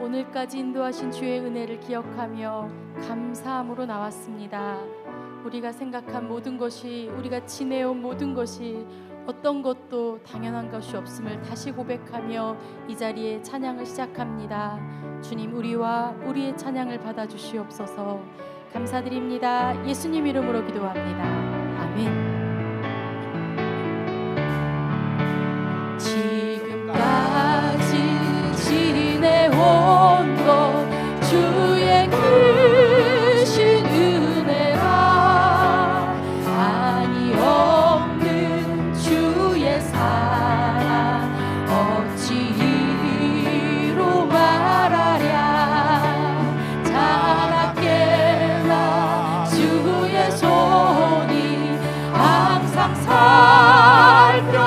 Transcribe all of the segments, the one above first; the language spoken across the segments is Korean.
오늘까지 인도하신 주의 은혜를 기억하며 감사함으로 나왔습니다. 우리가 생각한 모든 것이, 우리가 지내온 모든 것이 어떤 것도 당연한 것이 없음을 다시 고백하며 이 자리에 찬양을 시작합니다. 주님, 우리와 우리의 찬양을 받아주시옵소서. 감사드립니다. 예수님 이름으로 기도합니다. 아멘. 지금까지 지내온 것 주의 크신 은혜라. 한이 없는 주의 사랑 어찌 이루 말하랴. 자라깨나 주의 손이 항상 살펴주시고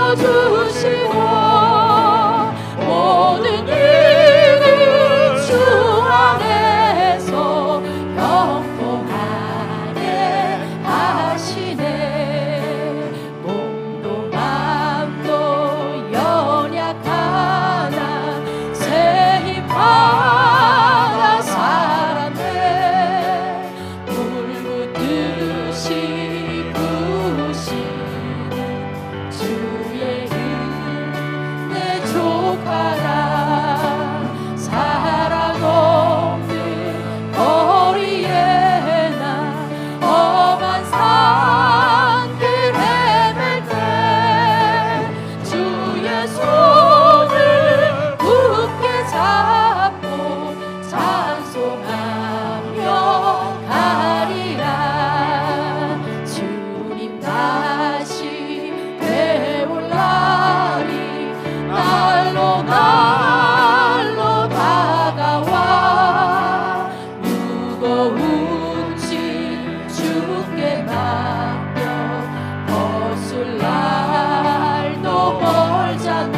모든 일을 주 안에서 형통하게 하시네. 몸도 맘도 연약하나 새 힘 받아 살았네. 물 붓듯이 부으시는 주의 은혜 족하라. 사랑 없는 거리에 나 험한 산길 헤맬 때 주의 손을 굳게 잡고 찬송하며 가리라. 주님 다시 배울 날이 날로 다가와. 무거운 짐 주께 맡겨 벗을 날도 멀잖네.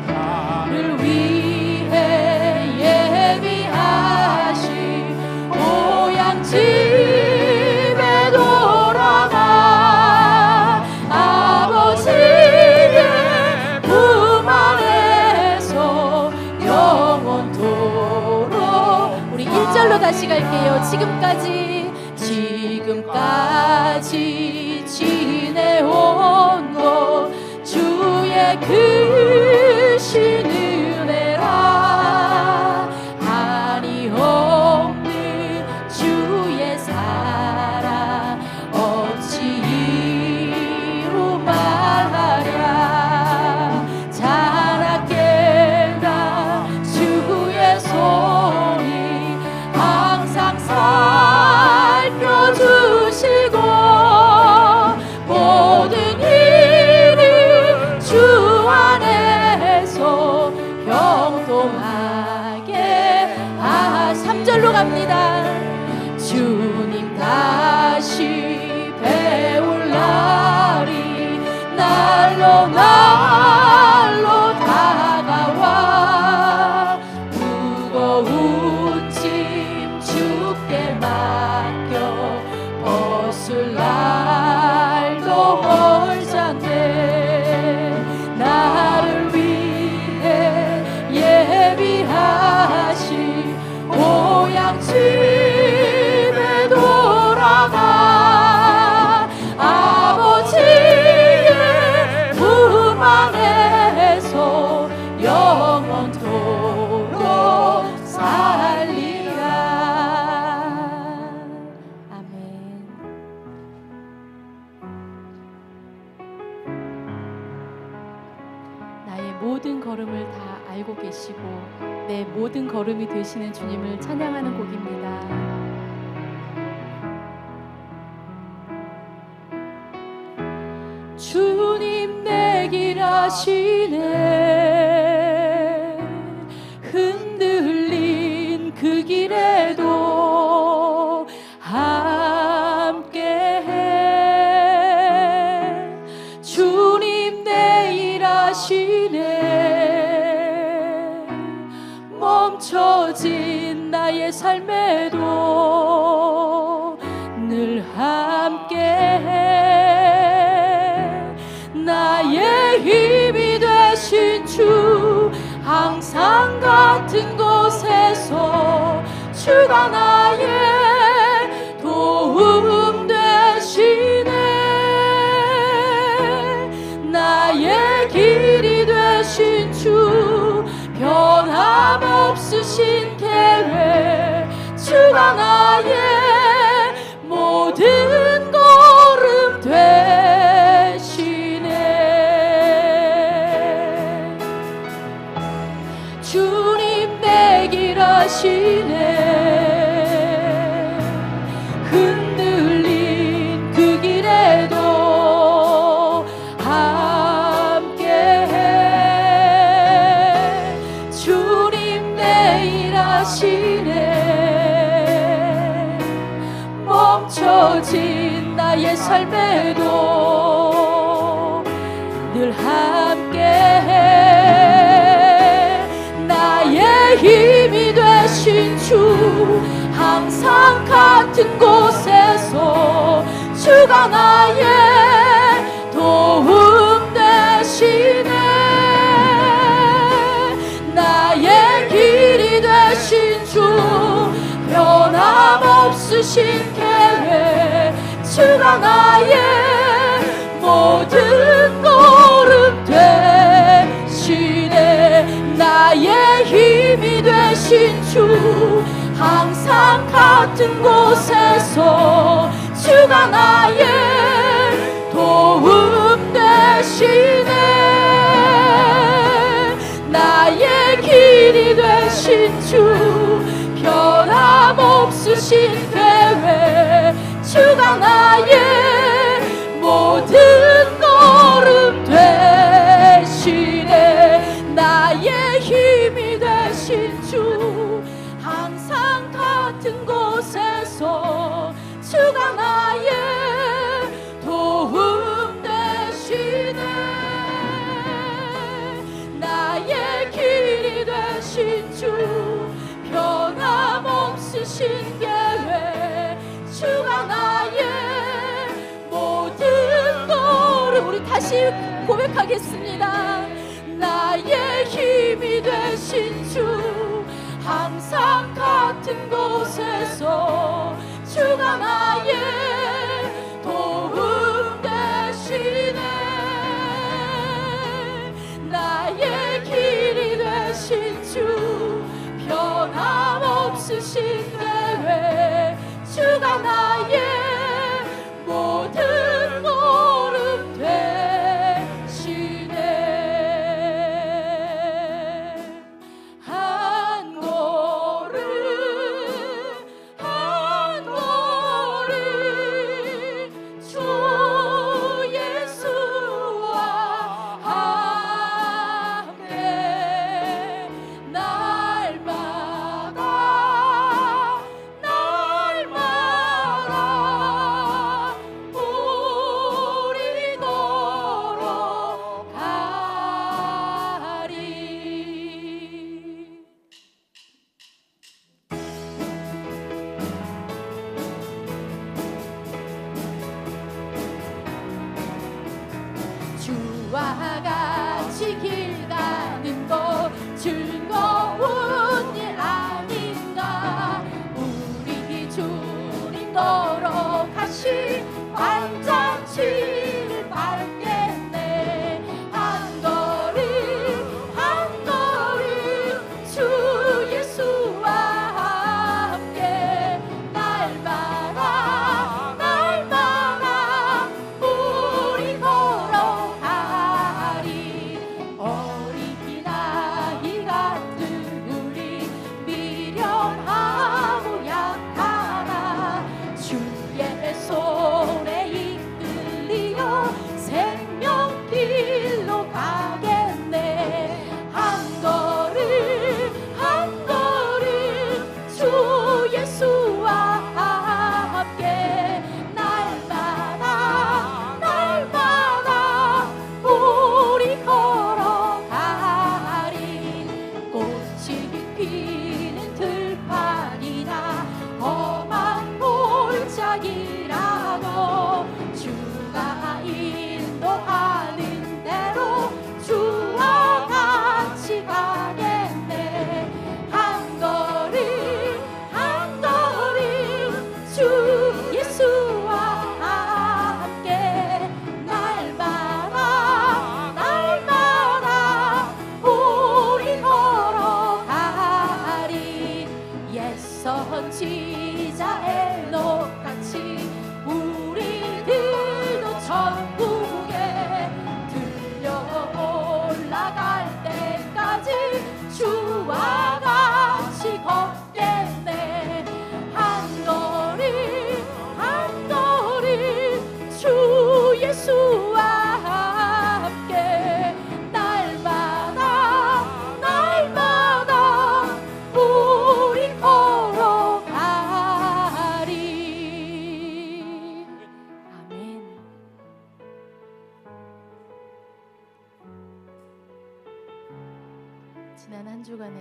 나를 위해 예비하신 고향 집에 돌아가. 아버지의 품 안에서 영원토록. 우리 1절로 다시 갈게요. 지금까지 지내온 것 주의 크신 은혜라. 한이 없는 주의 사랑 어찌 이루 말하랴. 자라깨나 주의 손이 항상 살펴주시고 모든 일을 주 안에서 형통하게 3절로 갑니다. 주님 다시 배울 날이 날로 다가와. 무거운 짐 주께 맡겨 벗을 날도 멀잖네. 나를 위해 예비하신 고향 집에 돌아가. 아버지의 품 안에서 영원토록 살리라. 아멘. 나의 모든 걸음을 다 알고 계시고 내 모든 걸음이 되시는 주님을 찬양하는 곡입니다. 주님 내 길 아시네. 흔들린 그 길에도 함께해. 주님 내 일 아시네. 멈춰진 나의 삶에도 늘 함께해. 나의 힘이 되신 주 항상 항상 같은 곳에서 주가 나의 도움 되시네. 나의 길이 되신 주, 변함없으신 계획, 주가 나의 모든 걸음 되시네. 주님 내 길 아시네. 흔들린 그 길에도 함께해. 주님 내 일 하시네. 멈춰진 나의 삶에도 늘 함께해. 나의 힘이 되신 주, 항상 같은 곳에서 주가 나의 도움 되시네. 나의 길이 되신 주, 변함없으신 계획, 주가 나의 모든 걸음 되시네. 나의 힘이 되신 주, 항상 같은 곳에서 주가 나의 도움 되시네. 나의 길이 되신 주, 변함없으신 계획, 주가 나의 모든 걸음 되시네. 나의 힘이 되신 주, 항상 같은 곳에서 주가 나의 도움 되시네. 나의 길이 되신 주, 변함없으신 계획, 주가 나의 모든 걸음. 우리 다시 고백하겠습니다. 나의 힘이 되신 주, 항상 같은 곳에서 주가 나의 도움 되시네. 나의 길이 되신 주, 변함없으신 계획, 주가 나의 모든 걸음 되시네. 한 걸음 한 걸음 주 예수와 함께 날마다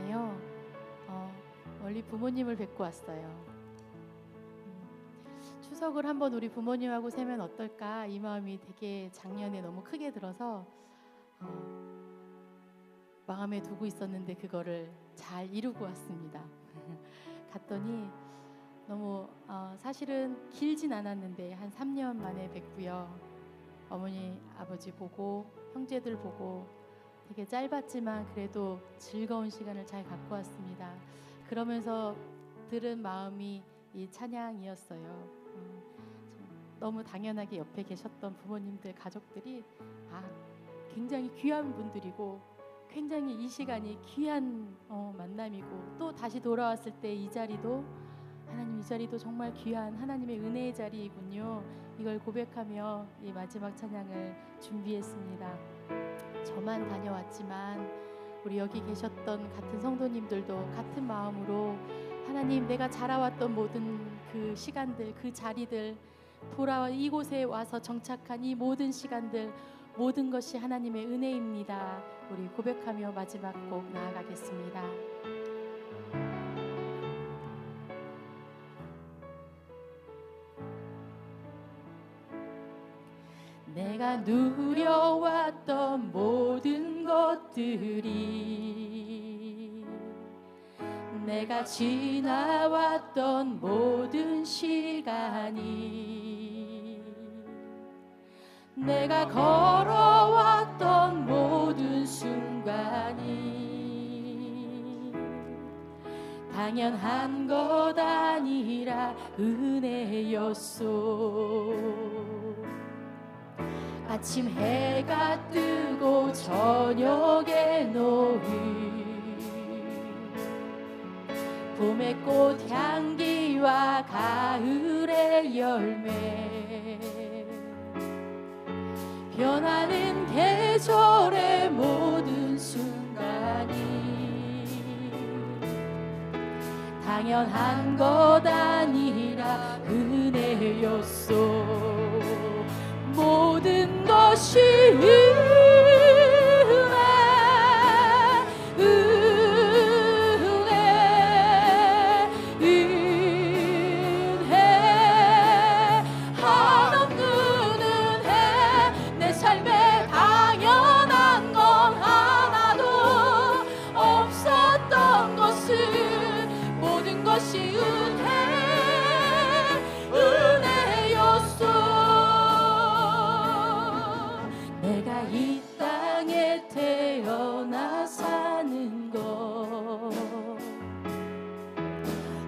전에요. 멀리 부모님을 뵙고 왔어요. 추석을 한번 우리 부모님하고 세면 어떨까 이 마음이 되게 작년에 너무 크게 들어서 마음에 두고 있었는데 그거를 잘 이루고 왔습니다. 갔더니 너무 사실은 길진 않았는데 한 3년 만에 뵙고요. 어머니 아버지 보고 형제들 보고 되게 짧았지만 그래도 즐거운 시간을 잘 갖고 왔습니다. 그러면서 들은 마음이 이 찬양이었어요. 너무 당연하게 옆에 계셨던 부모님들 가족들이 굉장히 귀한 분들이고 굉장히 이 시간이 귀한 만남이고 또 다시 돌아왔을 때 이 자리도 하나님 이 자리도 정말 귀한 하나님의 은혜의 자리이군요. 이걸 고백하며 이 마지막 찬양을 준비했습니다. 저만 다녀왔지만 우리 여기 계셨던 같은 성도님들도 같은 마음으로 하나님 내가 자라왔던 모든 그 시간들 그 자리들 돌아와 이곳에 와서 정착한 이 모든 시간들 모든 것이 하나님의 은혜입니다. 우리 고백하며 마지막 곡 나아가겠습니다. 내가 누려왔던 모든 것들이 내가 지나왔던 모든 시간이 내가 걸어왔던 모든 순간이 당연한 것 아니라 은혜였소. 아침 해가 뜨고 저녁에 노을 봄의 꽃 향기와 가을의 열매 변하는 계절의 모든 순간이 당연한 것 아니라 은혜였소. 모든 것이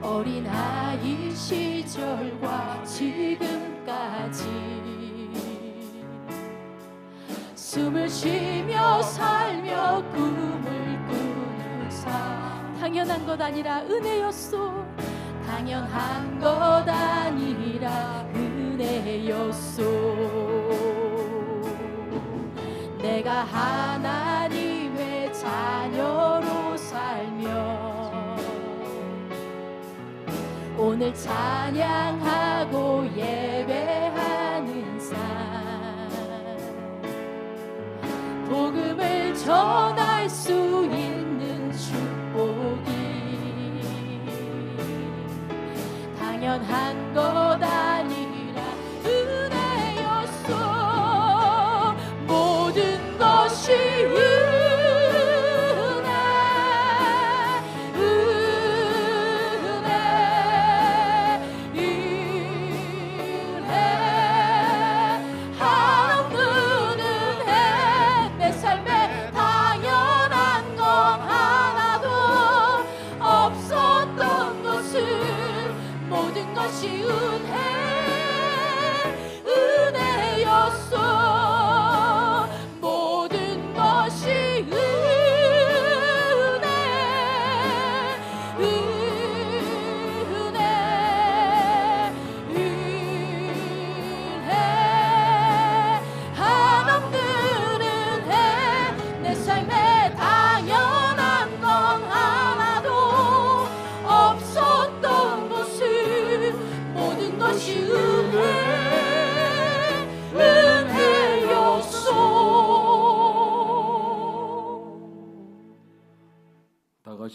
어린아이 시절과 지금까지 숨을 쉬며 살며 꿈을 꾸는 삶 당연한 것 아니라 은혜였소. 당연한 것 아니라 은혜였소. 내가 하나님의 자녀로 살며 오늘 찬양하고 예배하는 삶 복음을 전할 수 있는 축복이 당연한 것 아니라 은혜였소. 모든 것이 모든 것이 은혜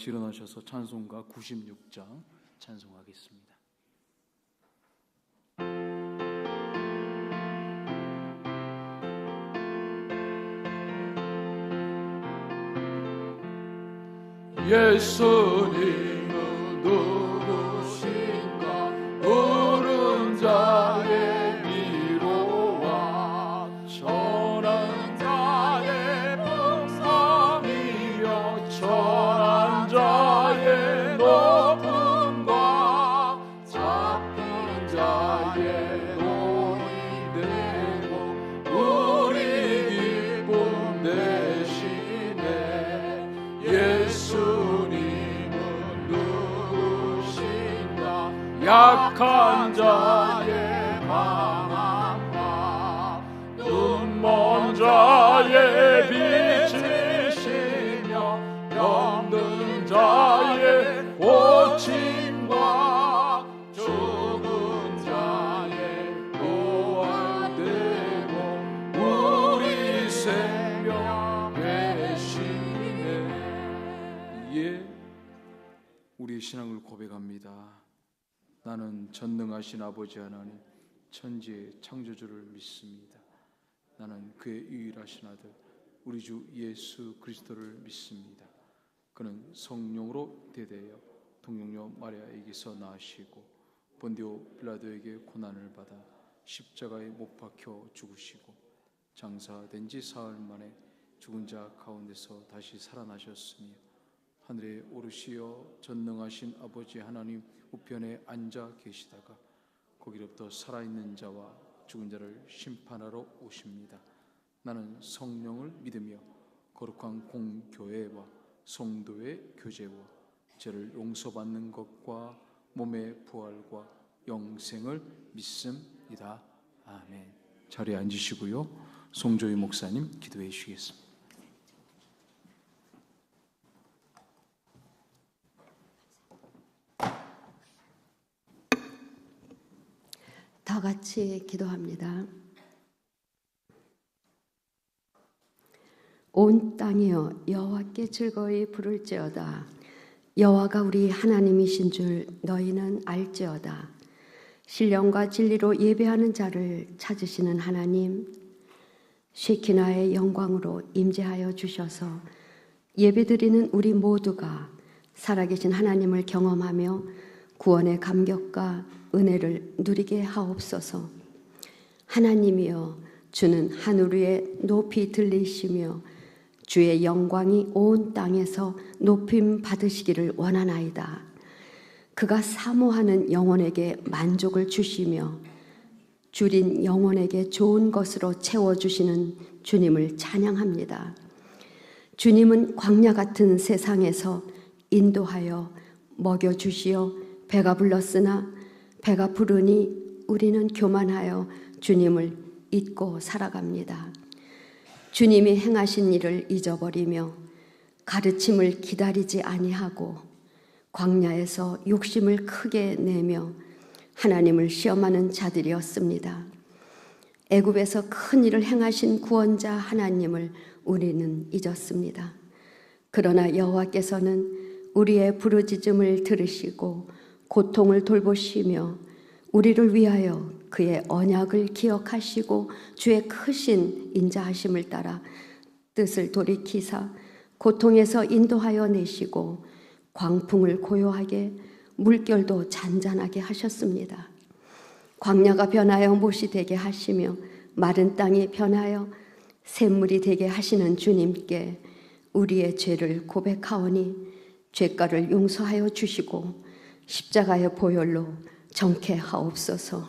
같이 일어나셔서 찬송가 96장 찬송하겠습니다. 예수님은 누구신가? 오른 자의 위로와 천한 자의 복성이여 천한 자의 높음과 작은 자의 노이 되고 우리 기쁨 되시네. 예수님은 누구신가? 약한 자의 방황과 눈먼 자의 빛이시며 병든 자의 고침과 죽은 자의 부활되고 우리 생명 되시네. 예, 우리의 신앙을 고백합니다. 나는 전능하신 아버지 하나님, 천지의 창조주를 믿습니다. 나는 그의 유일하신 아들 우리 주 예수 그리스도를 믿습니다. 그는 성령으로 대대하여 동정녀 마리아에게서 나시고 본디오 빌라도에게 고난을 받아 십자가에 못 박혀 죽으시고 장사된 지 사흘 만에 죽은 자 가운데서 다시 살아나셨으며 하늘에 오르시어 전능하신 아버지 하나님 우편에 앉아 계시다가 거기로부터 살아있는 자와 죽은 자를 심판하러 오십니다. 나는 성령을 믿으며 거룩한 공교회와 성도의 교제와 죄를 용서받는 것과 몸의 부활과 영생을 믿습니다. 아멘. 자리에 앉으시고요. 송조희 목사님 기도해 주시겠습니다. 다 같이 기도합니다. 온 땅이여 여호와께 즐거이 부를지어다. 여호와가 우리 하나님이신 줄 너희는 알지어다. 신령과 진리로 예배하는 자를 찾으시는 하나님, 쉐키나의 영광으로 임재하여 주셔서 예배드리는 우리 모두가 살아계신 하나님을 경험하며 구원의 감격과 은혜를 누리게 하옵소서. 하나님이여, 주는 하늘 위에 높이 들리시며 주의 영광이 온 땅에서 높임 받으시기를 원하나이다. 그가 사모하는 영혼에게 만족을 주시며 줄인 영혼에게 좋은 것으로 채워주시는 주님을 찬양합니다. 주님은 광야 같은 세상에서 인도하여 먹여주시어 배가 불렀으나 배가 부르니 우리는 교만하여 주님을 잊고 살아갑니다. 주님이 행하신 일을 잊어버리며 가르침을 기다리지 아니하고 광야에서 욕심을 크게 내며 하나님을 시험하는 자들이었습니다. 애굽에서 큰 일을 행하신 구원자 하나님을 우리는 잊었습니다. 그러나 여호와께서는 우리의 부르짖음을 들으시고 고통을 돌보시며 우리를 위하여 그의 언약을 기억하시고 주의 크신 인자하심을 따라 뜻을 돌이키사 고통에서 인도하여 내시고 광풍을 고요하게 물결도 잔잔하게 하셨습니다. 광야가 변하여 못이 되게 하시며 마른 땅이 변하여 샘물이 되게 하시는 주님께 우리의 죄를 고백하오니 죄가를 용서하여 주시고 십자가의 보혈로 정케하옵소서.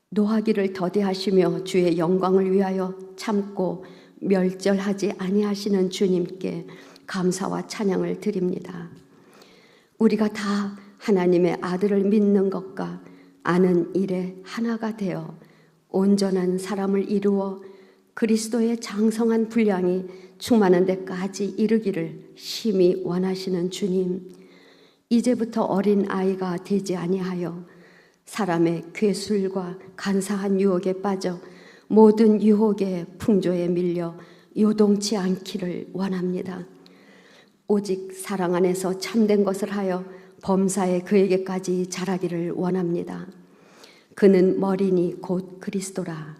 노하기를 더디하시며 주의 영광을 위하여 참고 멸절하지 아니하시는 주님께 감사와 찬양을 드립니다. 우리가 다 하나님의 아들을 믿는 것과 아는 일에 하나가 되어 온전한 사람을 이루어 그리스도의 장성한 분량이 충만한 데까지 이르기를 심히 원하시는 주님, 이제부터 어린 아이가 되지 아니하여 사람의 괴술과 간사한 유혹에 빠져 모든 유혹의 풍조에 밀려 요동치 않기를 원합니다. 오직 사랑 안에서 참된 것을 하여 범사에 그에게까지 자라기를 원합니다. 그는 머리니 곧 그리스도라.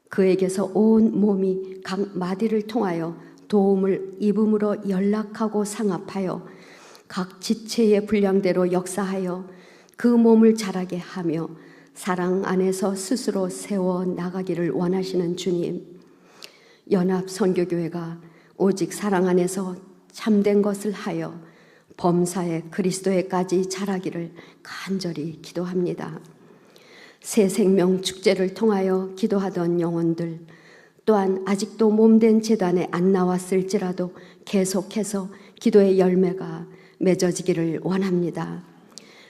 그에게서 온 몸이 각 마디를 통하여 도움을 입음으로 연락하고 상합하여 각 지체의 분량대로 역사하여 그 몸을 자라게 하며 사랑 안에서 스스로 세워 나가기를 원하시는 주님, 연합선교교회가 오직 사랑 안에서 참된 것을 하여 범사에 그리스도에까지 자라기를 간절히 기도합니다. 새 생명 축제를 통하여 기도하던 영혼들, 또한 아직도 몸된 제단에 안 나왔을지라도 계속해서 기도의 열매가 맺어지기를 원합니다.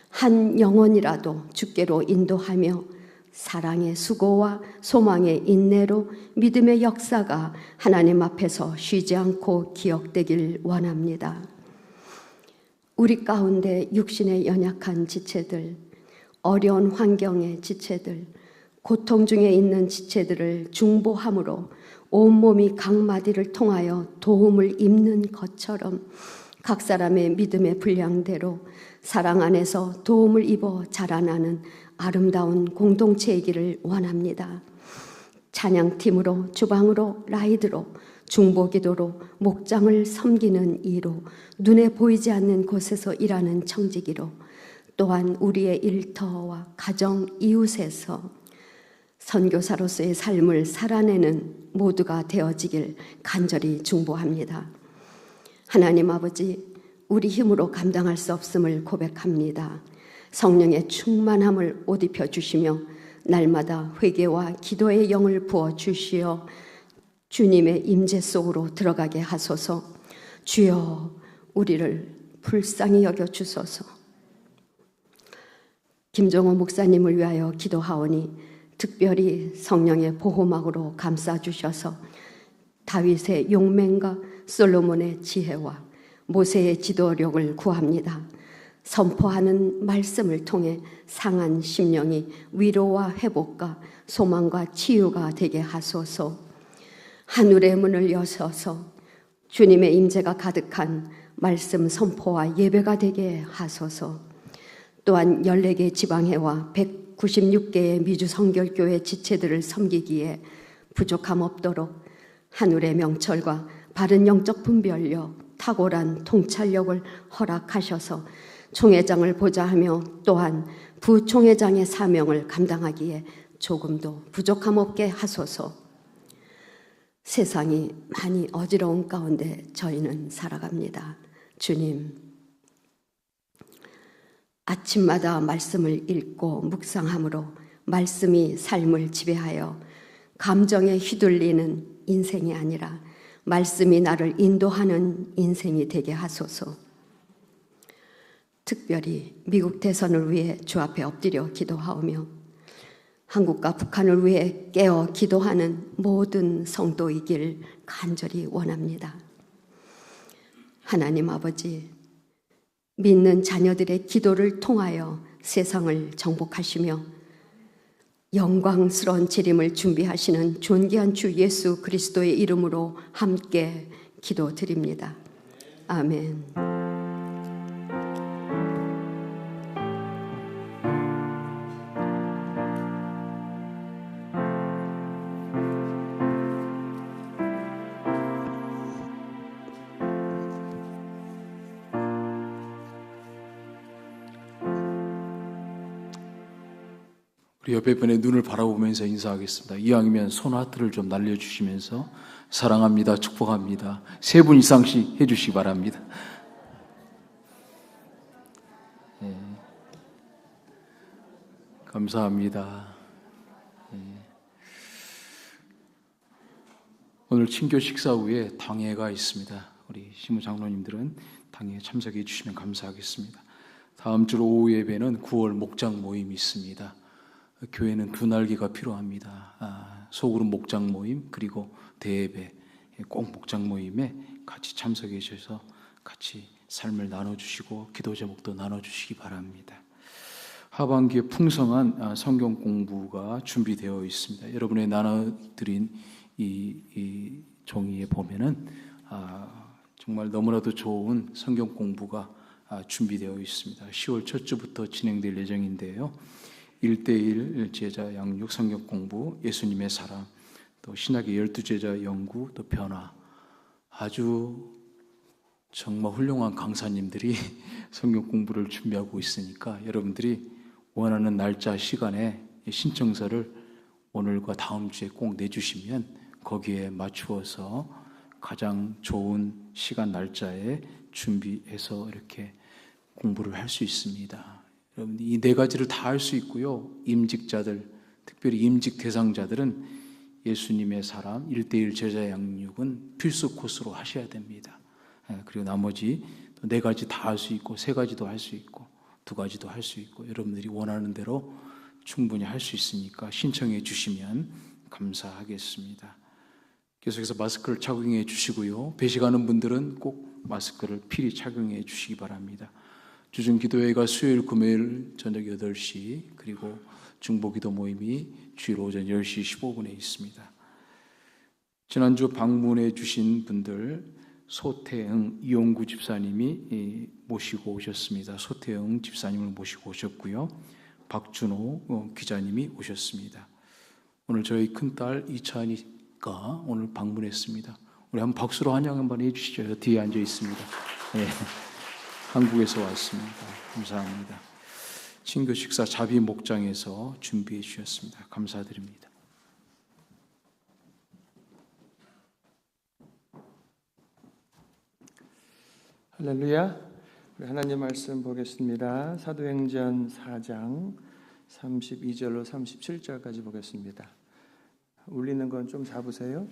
한 영혼이라도 주께로 인도하며 사랑의 수고와 소망의 인내로 믿음의 역사가 하나님 앞에서 쉬지 않고 기억되길 원합니다. 우리 가운데 육신의 연약한 지체들, 어려운 환경의 지체들, 고통 중에 있는 지체들을 중보함으로 온몸이 각 마디를 통하여 도움을 입는 것처럼 각 사람의 믿음의 분량대로 사랑 안에서 도움을 입어 자라나는 아름다운 공동체이기를 원합니다. 찬양팀으로, 주방으로, 라이드로, 중보기도로, 목장을 섬기는 이로, 눈에 보이지 않는 곳에서 일하는 청지기로, 또한 우리의 일터와 가정, 이웃에서 선교사로서의 삶을 살아내는 모두가 되어지길 간절히 중보합니다. 하나님 아버지, 우리 힘으로 감당할 수 없음을 고백합니다. 성령의 충만함을 옷 입혀 주시며 날마다 회개와 기도의 영을 부어 주시어 주님의 임재 속으로 들어가게 하소서. 주여, 우리를 불쌍히 여겨 주소서. 김종호 목사님을 위하여 기도하오니 특별히 성령의 보호막으로 감싸 주셔서 다윗의 용맹과 솔로몬의 지혜와 모세의 지도력을 구합니다. 선포하는 말씀을 통해 상한 심령이 위로와 회복과 소망과 치유가 되게 하소서. 하늘의 문을 여셔서 주님의 임재가 가득한 말씀 선포와 예배가 되게 하소서. 또한 14개 지방회와 196개의 미주 성결교회 지체들을 섬기기에 부족함 없도록 하늘의 명철과 바른 영적 분별력, 탁월한 통찰력을 허락하셔서 총회장을 보좌하며 또한 부총회장의 사명을 감당하기에 조금도 부족함 없게 하소서. 세상이 많이 어지러운 가운데 저희는 살아갑니다. 주님, 아침마다 말씀을 읽고 묵상함으로 말씀이 삶을 지배하여 감정에 휘둘리는 인생이 아니라 말씀이 나를 인도하는 인생이 되게 하소서. 특별히 미국 대선을 위해 주 앞에 엎드려 기도하오며 한국과 북한을 위해 깨어 기도하는 모든 성도이길 간절히 원합니다. 하나님 아버지, 믿는 자녀들의 기도를 통하여 세상을 정복하시며 영광스러운 재림을 준비하시는 존귀한 주 예수 그리스도의 이름으로 함께 기도드립니다. 아멘. 우리 옆에 분의 눈을 바라보면서 인사하겠습니다. 이왕이면 손하트를 좀 날려주시면서 사랑합니다, 축복합니다. 3분 이상씩 해주시기 바랍니다. 네. 감사합니다. 네. 오늘 친교 식사 후에 당회가 있습니다. 우리 시무 장로님들은 당회에 참석해 주시면 감사하겠습니다. 다음 주 오후 예배는 9월 목장 모임이 있습니다. 교회는 2날개가 필요합니다. 소그룹 목장 모임 그리고 대예배, 꼭 목장 모임에 같이 참석해 주셔서 같이 삶을 나눠주시고 기도 제목도 나눠주시기 바랍니다. 하반기에 풍성한 성경 공부가 준비되어 있습니다. 여러분의 나눠드린 이 종이에 보면은 정말 너무나도 좋은 성경 공부가 준비되어 있습니다. 10월 첫 주부터 진행될 예정인데요. 1:1 제자 양육 성경 공부, 예수님의 사랑, 또 신학의 12제자 연구, 또 변화, 아주 정말 훌륭한 강사님들이 성경 공부를 준비하고 있으니까 여러분들이 원하는 날짜 시간에 신청서를 오늘과 다음 주에 꼭 내주시면 거기에 맞추어서 가장 좋은 시간 날짜에 준비해서 이렇게 공부를 할 수 있습니다. 여러분, 이 네 가지를 다 할 수 있고요. 임직자들, 특별히 임직 대상자들은 예수님의 사람 1:1 제자 양육은 필수 코스로 하셔야 됩니다. 그리고 나머지 또 네 가지 다 할 수 있고, 세 가지도 할 수 있고, 두 가지도 할 수 있고, 여러분들이 원하는 대로 충분히 할 수 있으니까 신청해 주시면 감사하겠습니다. 계속해서 마스크를 착용해 주시고요. 배식하는 분들은 꼭 마스크를 필히 착용해 주시기 바랍니다. 주중 기도회가 수요일, 금요일 저녁 8시, 그리고 중보기도 모임이 주일 오전 10시 15분에 있습니다. 지난주 방문해 주신 분들, 소태응 이용구 집사님이 모시고 오셨습니다. 소태응 집사님을 모시고 오셨고요. 박준호 기자님이 오셨습니다. 오늘 저희 큰딸 이찬이가 오늘 방문했습니다. 우리 한번 박수로 환영 한번 해주시죠. 저 뒤에 앉아 있습니다. 네. 한국에서 왔습니다. 감사합니다. 친교 식사 자비 목장에서 준비해 주셨습니다. 감사드립니다. 할렐루야. 우리 하나님 말씀 보겠습니다. 사도행전 4장 32절로 37절까지 보겠습니다. 울리는 건 좀 잡으세요.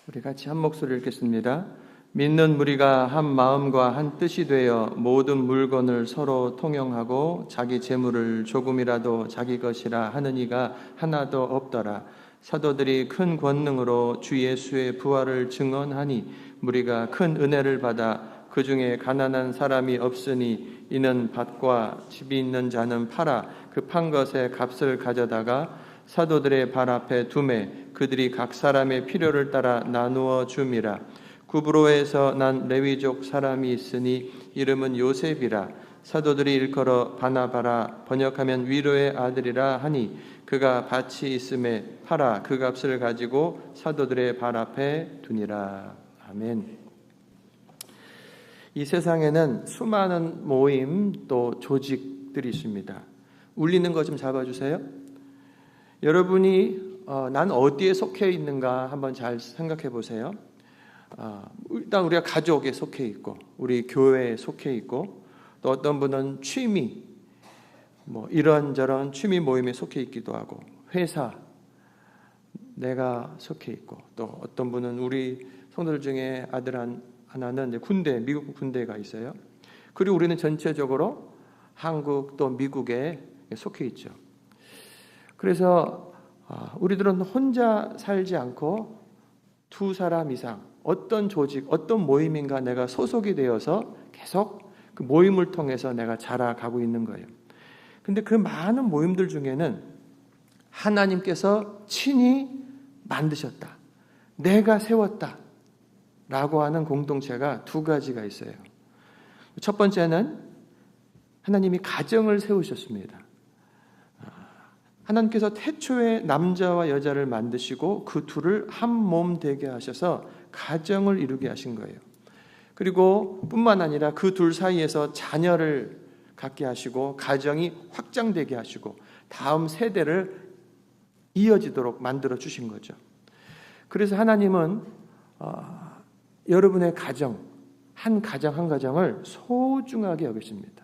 우리 같이 한 목소리 읽겠습니다. 믿는 무리가 한 마음과 한 뜻이 되어 모든 물건을 서로 통용하고 자기 재물을 조금이라도 자기 것이라 하는 이가 하나도 없더라. 사도들이 큰 권능으로 주 예수의 부활을 증언하니 무리가 큰 은혜를 받아 그 중에 가난한 사람이 없으니 이는 밭과 집이 있는 자는 팔아 그 판 것의 값을 가져다가 사도들의 발 앞에 두매 그들이 각 사람의 필요를 따라 나누어 줌이라. 구브로에서 난 레위족 사람이 있으니 이름은 요셉이라. 사도들이 일컬어 바나바라 번역하면 위로의 아들이라 하니 그가 밭이 있음에 팔아 그 값을 가지고 사도들의 발 앞에 두니라. 아멘. 이 세상에는 수많은 모임 또 조직들이 있습니다. 울리는 거 좀 잡아주세요. 여러분이 난 어디에 속해 있는가 한번 잘 생각해 보세요. 일단 우리가 가족에 속해 있고 우리 교회에 속해 있고 또 어떤 분은 취미 이런저런 취미 모임에 속해 있기도 하고 회사 내가 속해 있고 또 어떤 분은 우리 성도들 중에 아들 하나는 군대 미국 군대가 있어요. 그리고 우리는 전체적으로 한국 또 미국에 속해 있죠. 그래서 우리들은 혼자 살지 않고 두 사람 이상 어떤 조직, 어떤 모임인가 내가 소속이 되어서 계속 그 모임을 통해서 내가 자라가고 있는 거예요. 근데 그 많은 모임들 중에는 하나님께서 친히 만드셨다, 내가 세웠다 라고 하는 공동체가 두 가지가 있어요. 첫 번째는 하나님이 가정을 세우셨습니다. 하나님께서 태초에 남자와 여자를 만드시고 그 둘을 한 몸 되게 하셔서 가정을 이루게 하신 거예요. 그리고 뿐만 아니라 그 둘 사이에서 자녀를 갖게 하시고 가정이 확장되게 하시고 다음 세대를 이어지도록 만들어 주신 거죠. 그래서 하나님은 여러분의 가정, 한 가정 한 가정을 소중하게 여기십니다.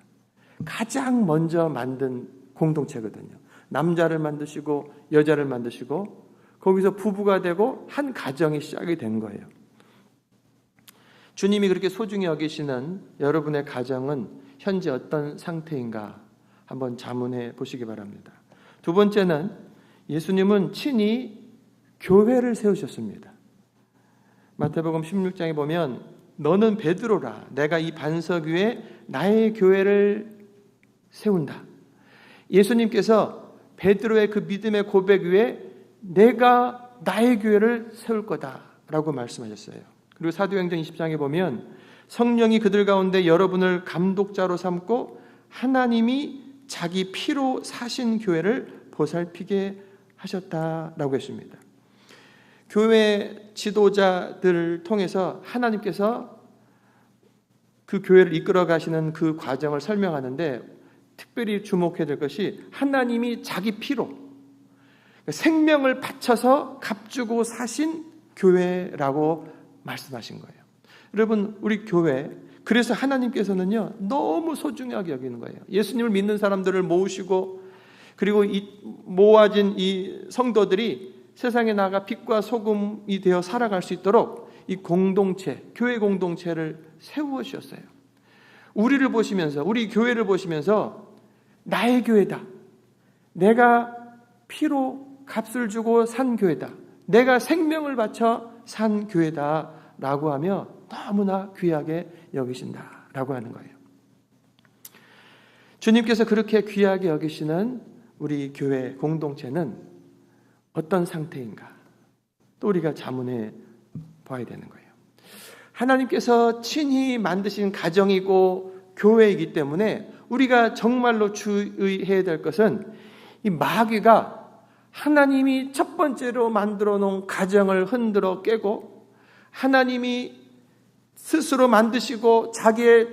가장 먼저 만든 공동체거든요. 남자를 만드시고 여자를 만드시고 거기서 부부가 되고 한 가정이 시작이 된 거예요. 주님이 그렇게 소중히 여기시는 여러분의 가정은 현재 어떤 상태인가 한번 자문해 보시기 바랍니다. 두 번째는 예수님은 친히 교회를 세우셨습니다. 마태복음 16장에 보면 너는 베드로라, 내가 이 반석 위에 나의 교회를 세운다. 예수님께서 베드로의 그 믿음의 고백 위에 내가 나의 교회를 세울 거다라고 말씀하셨어요. 그리고 사도행전 20장에 보면 성령이 그들 가운데 여러분을 감독자로 삼고 하나님이 자기 피로 사신 교회를 보살피게 하셨다라고 했습니다. 교회 지도자들을 통해서 하나님께서 그 교회를 이끌어 가시는 그 과정을 설명하는데 특별히 주목해야 될 것이 하나님이 자기 피로 생명을 바쳐서 값주고 사신 교회라고 말씀하신 거예요. 여러분, 우리 교회, 그래서 하나님께서는요 너무 소중하게 여기는 거예요. 예수님을 믿는 사람들을 모으시고, 그리고 이 모아진 이 성도들이 세상에 나가 빛과 소금이 되어 살아갈 수 있도록 이 공동체, 교회 공동체를 세워 주셨어요. 우리를 보시면서, 우리 교회를 보시면서 나의 교회다, 내가 피로 값을 주고 산 교회다, 내가 생명을 바쳐 산 교회다 라고 하며 너무나 귀하게 여기신다라고 하는 거예요. 주님께서 그렇게 귀하게 여기시는 우리 교회 공동체는 어떤 상태인가? 또 우리가 자문해 봐야 되는 거예요. 하나님께서 친히 만드신 가정이고 교회이기 때문에 우리가 정말로 주의해야 될 것은 이 마귀가 하나님이 첫 번째로 만들어 놓은 가정을 흔들어 깨고, 하나님이 스스로 만드시고 자기의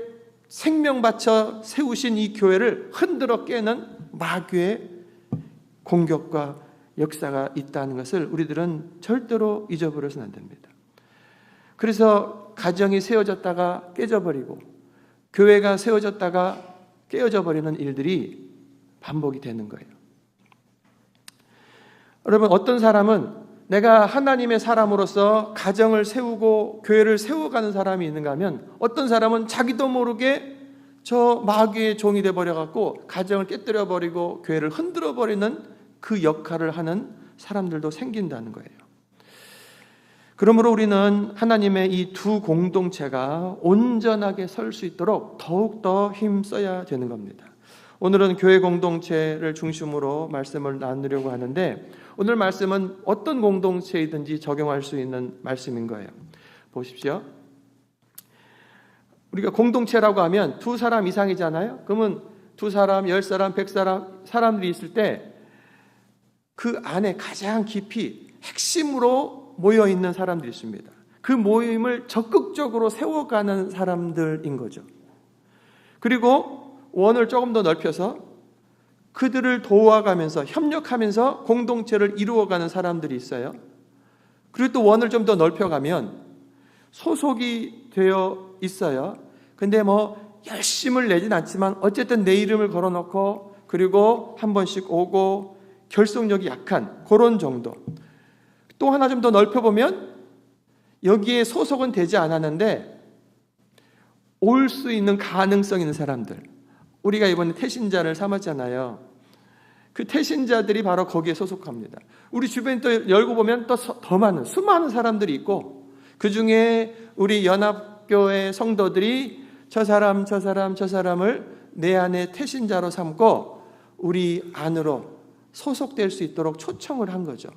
생명 바쳐 세우신 이 교회를 흔들어 깨는 마귀의 공격과 역사가 있다는 것을 우리들은 절대로 잊어버려서는 안 됩니다. 그래서 가정이 세워졌다가 깨져버리고 교회가 세워졌다가 깨어져 버리는 일들이 반복이 되는 거예요. 여러분, 어떤 사람은 내가 하나님의 사람으로서 가정을 세우고 교회를 세워가는 사람이 있는가 하면, 어떤 사람은 자기도 모르게 저 마귀의 종이 되어버려갖고 가정을 깨뜨려 버리고 교회를 흔들어 버리는 그 역할을 하는 사람들도 생긴다는 거예요. 그러므로 우리는 하나님의 이 두 공동체가 온전하게 설 수 있도록 더욱더 힘써야 되는 겁니다. 오늘은 교회 공동체를 중심으로 말씀을 나누려고 하는데, 오늘 말씀은 어떤 공동체이든지 적용할 수 있는 말씀인 거예요. 보십시오. 우리가 공동체라고 하면 두 사람 이상이잖아요. 그러면 두 사람, 10사람, 100사람 사람들이 있을 때 그 안에 가장 깊이 핵심으로 모여있는 사람들이 있습니다. 그 모임을 적극적으로 세워가는 사람들인 거죠. 그리고 원을 조금 더 넓혀서 그들을 도와가면서 협력하면서 공동체를 이루어가는 사람들이 있어요. 그리고 또 원을 좀 더 넓혀가면 소속이 되어 있어요. 근데 뭐 열심을 내진 않지만 어쨌든 내 이름을 걸어놓고 그리고 한 번씩 오고 결속력이 약한 그런 정도. 또 하나 좀 더 넓혀보면 여기에 소속은 되지 않았는데 올 수 있는 가능성 있는 사람들, 우리가 이번에 태신자를 삼았잖아요. 그 태신자들이 바로 거기에 소속합니다. 우리 주변에 또 열고 보면 또 더 많은 수많은 사람들이 있고, 그 중에 우리 연합교회 성도들이 저 사람을 내 안에 태신자로 삼고 우리 안으로 소속될 수 있도록 초청을 한 거죠.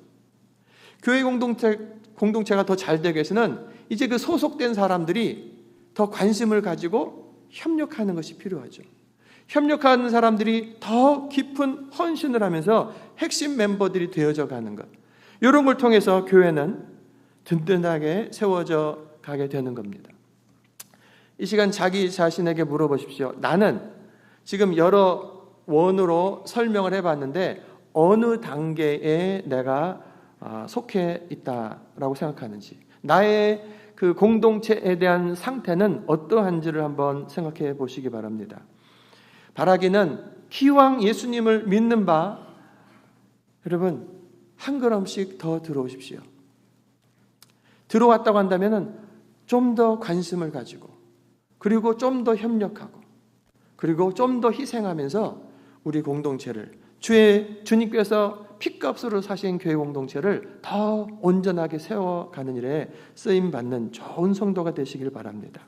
교회 공동체가 더 잘 되기 위해서는 이제 그 소속된 사람들이 더 관심을 가지고 협력하는 것이 필요하죠. 협력하는 사람들이 더 깊은 헌신을 하면서 핵심 멤버들이 되어져 가는 것, 이런 걸 통해서 교회는 든든하게 세워져 가게 되는 겁니다. 이 시간 자기 자신에게 물어보십시오. 나는 지금 여러 원으로 설명을 해봤는데 어느 단계에 내가 속해 있다라고 생각하는지, 나의 그 공동체에 대한 상태는 어떠한지를 한번 생각해 보시기 바랍니다. 바라기는 기왕 예수님을 믿는 바, 여러분 한 걸음씩 더 들어오십시오. 들어왔다고 한다면 좀 더 관심을 가지고, 그리고 좀 더 협력하고, 그리고 좀 더 희생하면서 우리 공동체를, 주님께서 핏값으로 사신 교회 공동체를 더 온전하게 세워가는 일에 쓰임받는 좋은 성도가 되시길 바랍니다.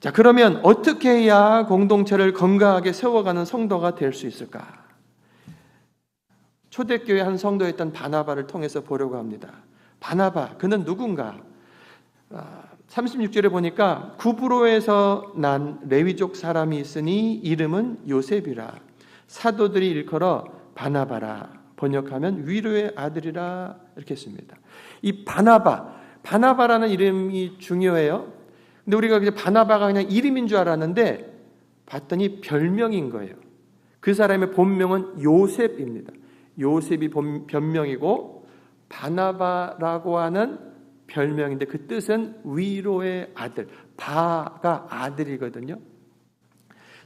자, 그러면 어떻게 해야 공동체를 건강하게 세워가는 성도가 될 수 있을까? 초대교회 한 성도였던 바나바를 통해서 보려고 합니다. 바나바, 그는 누군가? 36절에 보니까 구브로에서 난 레위족 사람이 있으니 이름은 요셉이라. 사도들이 일컬어 바나바라. 번역하면 위로의 아들이라 이렇게 했습니다. 이 바나바라는 이름이 중요해요. 근데 우리가 그냥 바나바가 그냥 이름인 줄 알았는데 봤더니 별명인 거예요. 그 사람의 본명은 요셉입니다. 요셉이 변명이고 바나바라고 하는 별명인데 그 뜻은 위로의 아들, 바가 아들이거든요.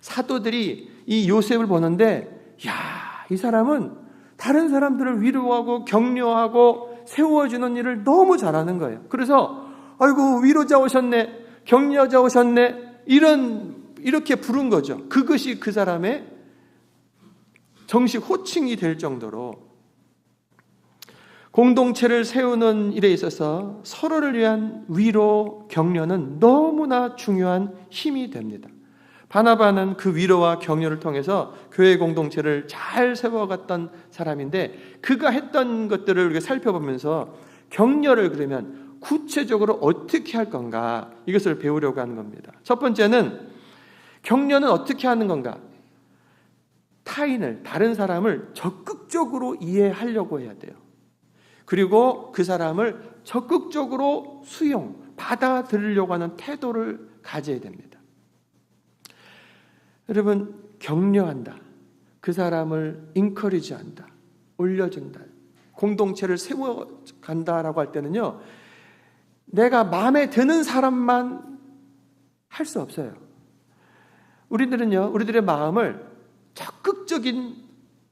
사도들이 이 요셉을 보는데 이 사람은 다른 사람들을 위로하고 격려하고 세워주는 일을 너무 잘하는 거예요. 그래서 아이고 위로자 오셨네, 격려자 오셨네, 이렇게 부른 거죠. 그것이 그 사람의 정식 호칭이 될 정도로 공동체를 세우는 일에 있어서 서로를 위한 위로, 격려는 너무나 중요한 힘이 됩니다. 바나바는 그 위로와 격려를 통해서 교회 공동체를 잘 세워갔던 사람인데 그가 했던 것들을 우리가 살펴보면서 격려를 그러면 구체적으로 어떻게 할 건가 이것을 배우려고 하는 겁니다. 첫 번째는 격려는 어떻게 하는 건가? 다른 사람을 적극적으로 이해하려고 해야 돼요. 그리고 그 사람을 적극적으로 받아들이려고 하는 태도를 가져야 됩니다. 여러분, 격려한다. 그 사람을 인커리지한다. 올려준다. 공동체를 세워간다라고 할 때는요, 내가 마음에 드는 사람만 할 수 없어요. 우리들의 마음을 적극적인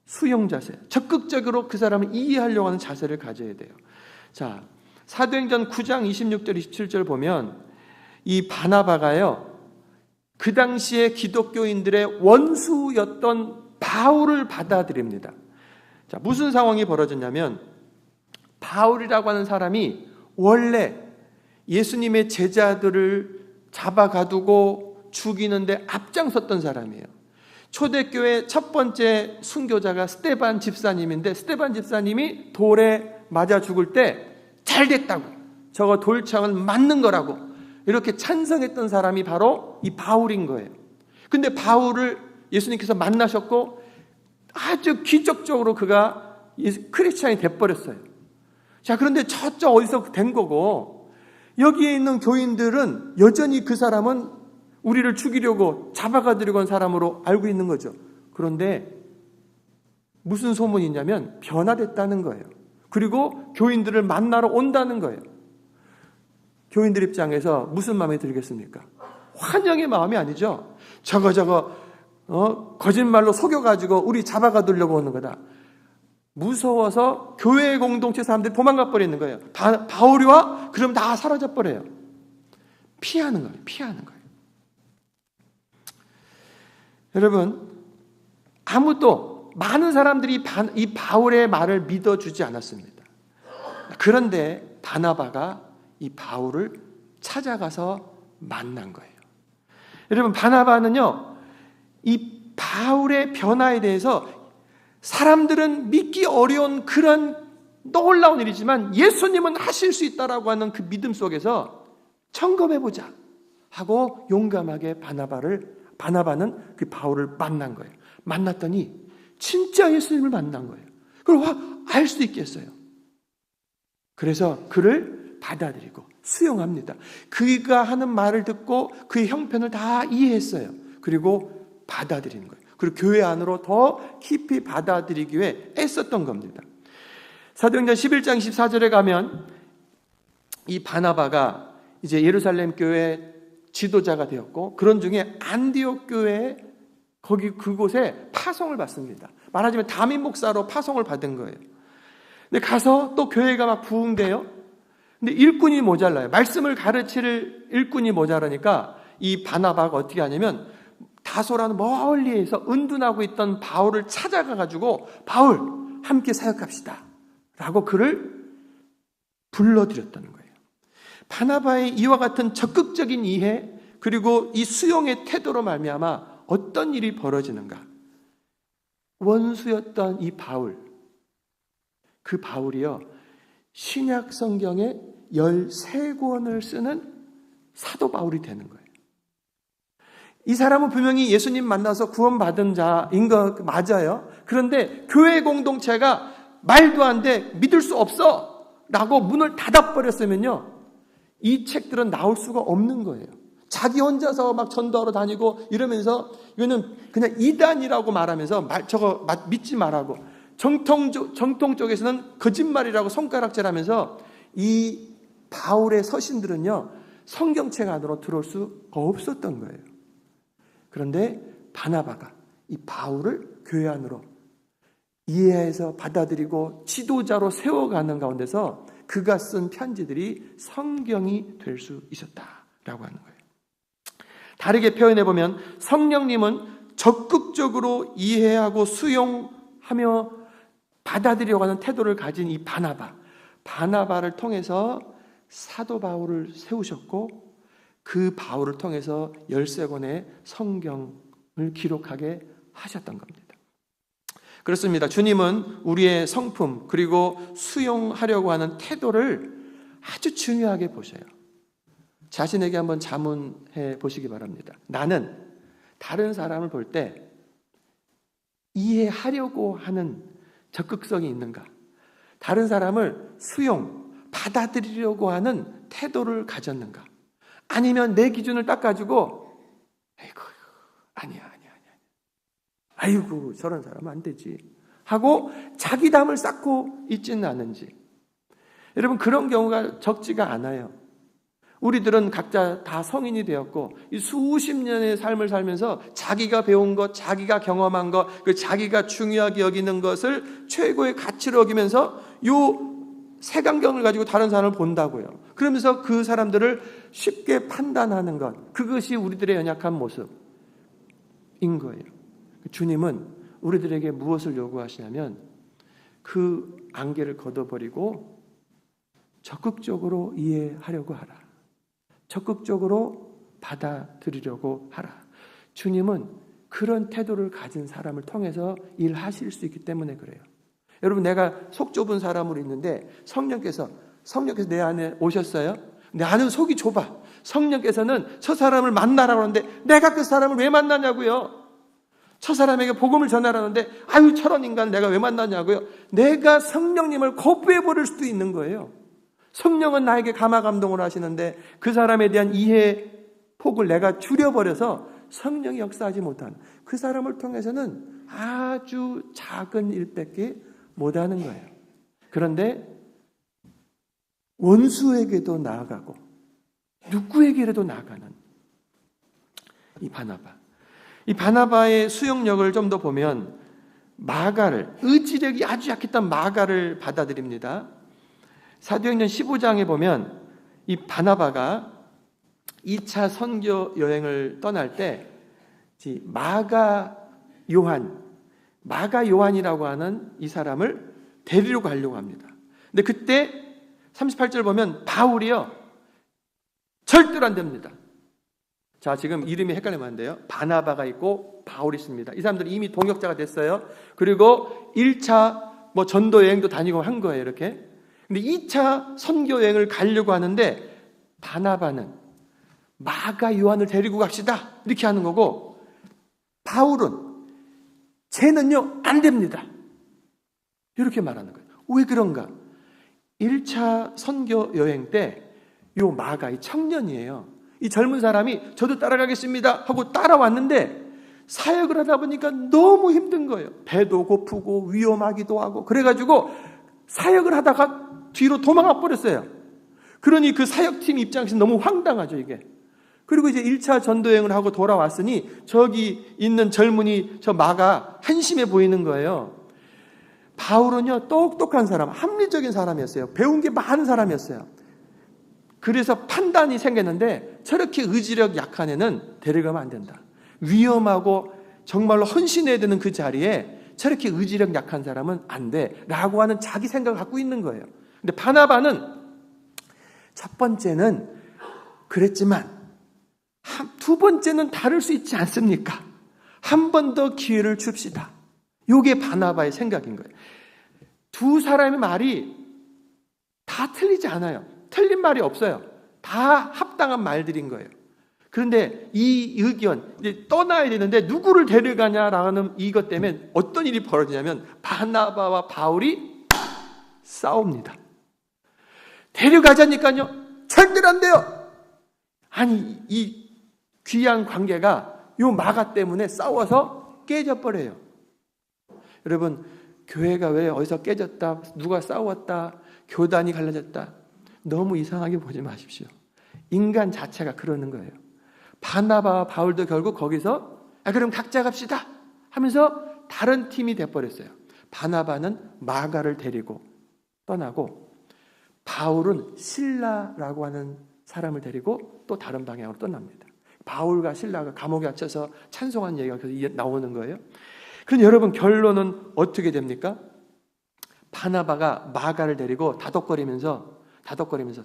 수용 자세, 적극적으로 그 사람을 이해하려고 하는 자세를 가져야 돼요. 자, 사도행전 9장 26절 27절 보면 이 바나바가요, 그 당시에 기독교인들의 원수였던 바울을 받아들입니다. 자, 무슨 상황이 벌어졌냐면 바울이라고 하는 사람이 원래 예수님의 제자들을 잡아가두고 죽이는데 앞장섰던 사람이에요. 초대교회 첫 번째 순교자가 스데반 집사님인데 스데반 집사님이 돌에 맞아 죽을 때 잘 됐다고, 저거 돌창은 맞는 거라고 이렇게 찬성했던 사람이 바로 이 바울인 거예요. 근데 바울을 예수님께서 만나셨고 아주 기적적으로 그가 크리스찬이 돼버렸어요. 자, 그런데 저쪽 어디서 된 거고 여기에 있는 교인들은 여전히 그 사람은 우리를 죽이려고 잡아가려고 한 사람으로 알고 있는 거죠. 그런데 무슨 소문이 있냐면 변화됐다는 거예요. 그리고 교인들을 만나러 온다는 거예요. 교인들 입장에서 무슨 마음이 들겠습니까? 환영의 마음이 아니죠. 저거 거짓말로 속여가지고 우리 잡아가두려고 오는 거다. 무서워서 교회 공동체 사람들이 도망가 버리는 거예요. 바울이 와? 그럼 다 사라져 버려요. 피하는 거예요. 여러분, 많은 사람들이 이 바울의 말을 믿어주지 않았습니다. 그런데 바나바가 이 바울을 찾아가서 만난 거예요. 여러분, 바나바는요, 이 바울의 변화에 대해서 사람들은 믿기 어려운 그런 놀라운 일이지만 예수님은 하실 수 있다라고 하는 그 믿음 속에서 점검해보자 하고 용감하게 바나바는 그 바울을 만난 거예요. 만났더니 진짜 예수님을 만난 거예요. 그걸 알 수 있겠어요. 그래서 그를 받아들이고 수용합니다. 그가 하는 말을 듣고 그의 형편을 다 이해했어요. 그리고 받아들이는 거예요. 그리고 교회 안으로 더 깊이 받아들이기 위해 애썼던 겁니다. 사도행전 11장 14절에 가면 이 바나바가 이제 예루살렘 교회 지도자가 되었고 그런 중에 안디옥 교회 그곳에 파송을 받습니다. 말하자면 담임 목사로 파송을 받은 거예요. 근데 가서 또 교회가 막 부흥돼요. 근데 일꾼이 모자라요. 말씀을 가르칠 일꾼이 모자라니까 이 바나바가 어떻게 하냐면 다소라는 멀리에서 은둔하고 있던 바울을 찾아가가지고 바울 함께 사역합시다 라고 그를 불러들였다는 거예요. 바나바의 이와 같은 적극적인 이해 그리고 이 수용의 태도로 말미암아 어떤 일이 벌어지는가? 원수였던 이 바울, 그 바울이요, 신약 성경의 13권을 쓰는 사도 바울이 되는 거예요. 이 사람은 분명히 예수님 만나서 구원받은 자인 거 맞아요. 그런데 교회 공동체가 말도 안 돼, 믿을 수 없어 라고 문을 닫아버렸으면요, 이 책들은 나올 수가 없는 거예요. 자기 혼자서 막 전도하러 다니고 이러면서 이거는 그냥 이단이라고 말하면서 저거 믿지 말라고, 정통 쪽에서는 거짓말이라고 손가락질하면서 이 바울의 서신들은요, 성경책 안으로 들어올 수 없었던 거예요. 그런데 바나바가 이 바울을 교회 안으로 이해해서 받아들이고 지도자로 세워가는 가운데서 그가 쓴 편지들이 성경이 될 수 있었다라고 하는 거예요. 다르게 표현해보면 성령님은 적극적으로 이해하고 수용하며 받아들이려고 하는 태도를 가진 이 바나바를 통해서 사도 바울을 세우셨고, 그 바울을 통해서 13권의 성경을 기록하게 하셨던 겁니다. 그렇습니다. 주님은 우리의 성품 그리고 수용하려고 하는 태도를 아주 중요하게 보셔요. 자신에게 한번 자문해 보시기 바랍니다. 나는 다른 사람을 볼 때 이해하려고 하는 적극성이 있는가? 다른 사람을 받아들이려고 하는 태도를 가졌는가? 아니면 내 기준을 딱 가지고 아이고 아니야 아이고 저런 사람은 안 되지 하고 자기 담을 쌓고 있지는 않은지. 여러분, 그런 경우가 적지가 않아요. 우리들은 각자 다 성인이 되었고 이 수십 년의 삶을 살면서 자기가 배운 것, 자기가 경험한 것, 그 자기가 중요하게 여기는 것을 최고의 가치로 여기면서 요 색안경을 가지고 다른 사람을 본다고요. 그러면서 그 사람들을 쉽게 판단하는 것, 그것이 우리들의 연약한 모습인 거예요. 주님은 우리들에게 무엇을 요구하시냐면 그 안개를 걷어버리고 적극적으로 이해하려고 하라. 적극적으로 받아들이려고 하라. 주님은 그런 태도를 가진 사람을 통해서 일하실 수 있기 때문에 그래요. 여러분, 내가 속 좁은 사람으로 있는데 성령께서 내 안에 오셨어요. 내 안은 속이 좁아. 성령께서는 저 사람을 만나라고 하는데 내가 그 사람을 왜 만나냐고요. 저 사람에게 복음을 전하라는데 아유 저런 인간 내가 왜 만나냐고요. 내가 성령님을 거부해버릴 수도 있는 거예요. 성령은 나에게 감화 감동을 하시는데 그 사람에 대한 이해 폭을 내가 줄여버려서 성령이 역사하지 못하는, 그 사람을 통해서는 아주 작은 일밖에 못하는 거예요. 그런데 원수에게도 나아가고 누구에게라도 나아가는 이 바나바의 수용력을 좀 더 보면 의지력이 아주 약했던 마가를 받아들입니다. 사도행전 15장에 보면 이 바나바가 2차 선교 여행을 떠날 때 마가 요한이라고 하는 이 사람을 데리러 가려고 합니다. 근데 그때 38절 보면 바울이요, 절대로 안 됩니다. 자, 지금 이름이 헷갈리면 안 돼요. 바나바가 있고 바울이 있습니다. 이 사람들이 이미 동역자가 됐어요. 그리고 1차 전도 여행도 다니고 한 거예요, 이렇게. 근데 2차 선교 여행을 가려고 하는데 바나바는 마가 요한을 데리고 갑시다 이렇게 하는 거고, 바울은 쟤는요 안 됩니다 이렇게 말하는 거예요. 왜 그런가? 1차 선교 여행 때 요 마가, 이 청년이에요. 이 젊은 사람이 저도 따라가겠습니다 하고 따라왔는데 사역을 하다 보니까 너무 힘든 거예요. 배도 고프고 위험하기도 하고 그래가지고 사역을 하다가 뒤로 도망가 버렸어요. 그러니 그 사역팀 입장에서 너무 황당하죠, 이게. 그리고 이제 1차 전도여행을 하고 돌아왔으니 저기 있는 젊은이 저 마가 한심해 보이는 거예요. 바울은요 똑똑한 사람, 합리적인 사람이었어요. 배운 게 많은 사람이었어요. 그래서 판단이 생겼는데 저렇게 의지력 약한 애는 데려가면 안 된다. 위험하고 정말로 헌신해야 되는 그 자리에 저렇게 의지력 약한 사람은 안 돼 라고 하는 자기 생각을 갖고 있는 거예요. 근데 바나바는 첫 번째는 그랬지만 두 번째는 다를 수 있지 않습니까? 한 번 더 기회를 줍시다. 이게 바나바의 생각인 거예요. 두 사람의 말이 다 틀리지 않아요. 틀린 말이 없어요. 다 합당한 말들인 거예요. 그런데 이 의견, 이제 떠나야 되는데 누구를 데려가냐라는 이것 때문에 어떤 일이 벌어지냐면 바나바와 바울이 싸웁니다. 데려가자니까요. 절대로 안 돼요. 아니, 이 귀한 관계가 요 마가 때문에 싸워서 깨져버려요. 여러분, 교회가 왜 어디서 깨졌다, 누가 싸웠다, 교단이 갈라졌다, 너무 이상하게 보지 마십시오. 인간 자체가 그러는 거예요. 바나바와 바울도 결국 거기서 그럼 각자 갑시다 하면서 다른 팀이 돼버렸어요. 바나바는 마가를 데리고 떠나고 바울은 실라라고 하는 사람을 데리고 또 다른 방향으로 떠납니다. 바울과 실라가 감옥에 갇혀서 찬송한 얘기가 나오는 거예요. 그런데 여러분, 결론은 어떻게 됩니까? 바나바가 마가를 데리고 다독거리면서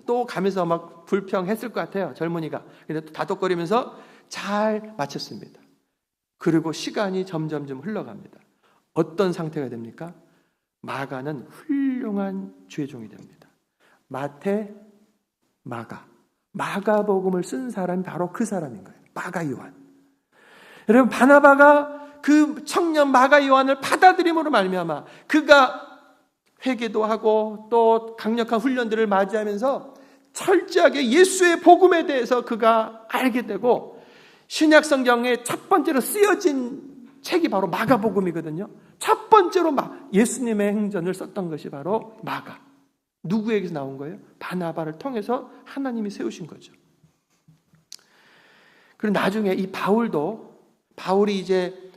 또 가면서 막 불평했을 것 같아요. 젊은이가. 근데 또 다독거리면서 잘 마쳤습니다. 그리고 시간이 점점 흘러갑니다. 어떤 상태가 됩니까? 마가는 훌륭한 죄종이 됩니다. 마태, 마가. 마가복음을 쓴 사람이 바로 그 사람인 거예요. 마가 요한. 여러분, 바나바가 그 청년 마가 요한을 받아들임으로 말미암아 그가 회개도 하고 또 강력한 훈련들을 맞이하면서 철저하게 예수의 복음에 대해서 그가 알게 되고 신약 성경에 첫 번째로 쓰여진 책이 바로 마가복음이거든요. 첫 번째로 예수님의 행전을 썼던 것이 바로 마가. 누구에게서 나온 거예요? 바나바를 통해서 하나님이 세우신 거죠. 그리고 나중에 이 바울이 이제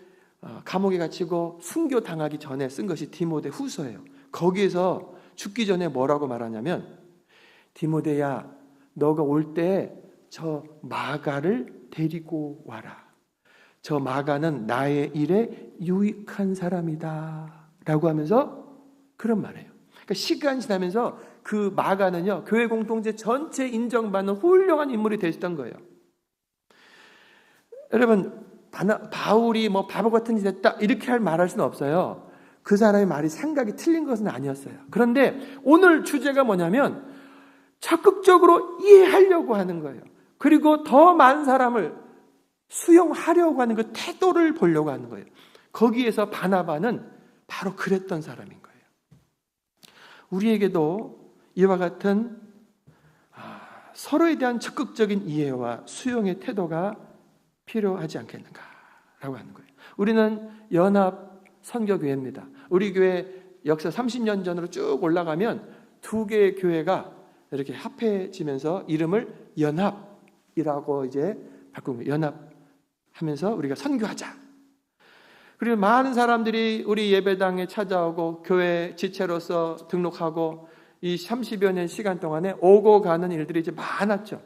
감옥에 갇히고 순교 당하기 전에 쓴 것이 디모데 후서예요. 거기에서 죽기 전에 뭐라고 말하냐면, 디모데야, 너가 올 때 저 마가를 데리고 와라. 저 마가는 나의 일에 유익한 사람이다 라고 하면서 그런 말이에요. 그러니까 시간이 지나면서 그 마가는요, 교회 공동체 전체 인정받는 훌륭한 인물이 되셨던 거예요. 여러분, 바울이 뭐 바보 같은 짓 했다 이렇게 말할 수는 없어요. 그 사람의 말이 생각이 틀린 것은 아니었어요. 그런데 오늘 주제가 뭐냐면 적극적으로 이해하려고 하는 거예요. 그리고 더 많은 사람을 수용하려고 하는 그 태도를 보려고 하는 거예요. 거기에서 바나바는 바로 그랬던 사람인 거예요. 우리에게도 이와 같은 서로에 대한 적극적인 이해와 수용의 태도가 필요하지 않겠는가라고 하는 거예요. 우리는 연합 선교교회입니다. 우리 교회 역사 30년 전으로 쭉 올라가면 두 개의 교회가 이렇게 합해지면서 이름을 연합이라고 이제 바꾼 거예요. 연합하면서 우리가 선교하자. 그리고 많은 사람들이 우리 예배당에 찾아오고 교회 지체로서 등록하고 이 30여 년 시간 동안에 오고 가는 일들이 이제 많았죠.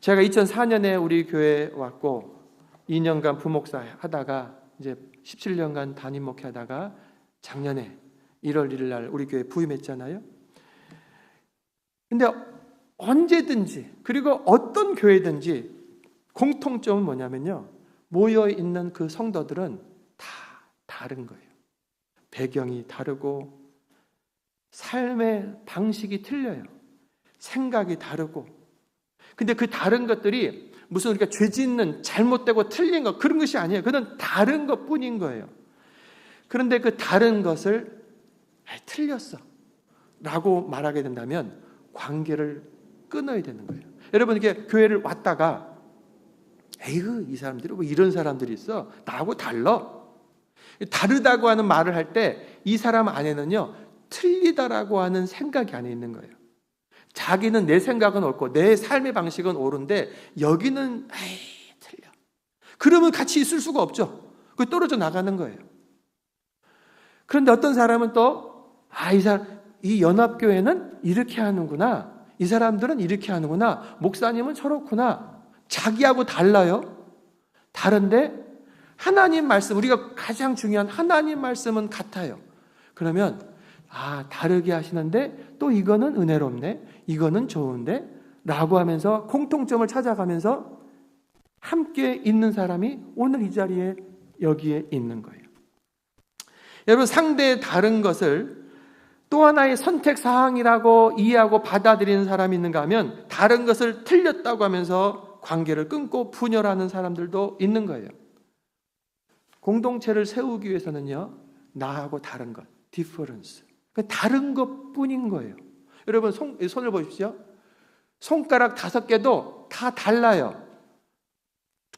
제가 2004년에 우리 교회에 왔고 2년간 부목사 하다가 이제 17년간 담임 목회하다가 작년에 1월 1일 날 우리 교회에 부임했잖아요. 근데 언제든지 그리고 어떤 교회든지 공통점은 뭐냐면요, 모여있는 그 성도들은 다 다른 거예요. 배경이 다르고 삶의 방식이 틀려요. 생각이 다르고. 근데 그 다른 것들이 무슨 우리가 죄 짓는 잘못되고 틀린 것 그런 것이 아니에요. 그건 다른 것뿐인 거예요. 그런데 그 다른 것을 틀렸어 라고 말하게 된다면 관계를 끊어야 되는 거예요. 여러분, 이렇게 교회를 왔다가 에이그 이 사람들이 뭐 이런 사람들이 있어, 나하고 달라, 다르다고 하는 말을 할 때 이 사람 안에는요 틀리다라고 하는 생각이 안에 있는 거예요. 자기는 내 생각은 옳고 내 삶의 방식은 옳은데 여기는 틀려. 그러면 같이 있을 수가 없죠. 그 떨어져 나가는 거예요. 그런데 어떤 사람은 또 이 연합교회는 이렇게 하는구나, 이 사람들은 이렇게 하는구나, 목사님은 저렇구나. 자기하고 달라요. 다른데 하나님 말씀, 우리가 가장 중요한 하나님 말씀은 같아요. 그러면 다르게 하시는데 또 이거는 은혜롭네, 이거는 좋은데 라고 하면서 공통점을 찾아가면서 함께 있는 사람이 오늘 이 자리에 여기에 있는 거예요. 여러분, 상대의 다른 것을 또 하나의 선택 사항이라고 이해하고 받아들이는 사람이 있는가 하면 다른 것을 틀렸다고 하면서 관계를 끊고 분열하는 사람들도 있는 거예요. 공동체를 세우기 위해서는요, 나하고 다른 것, 디퍼런스, 다른 것뿐인 거예요. 여러분 손을 보십시오. 손가락 5개도 다 달라요.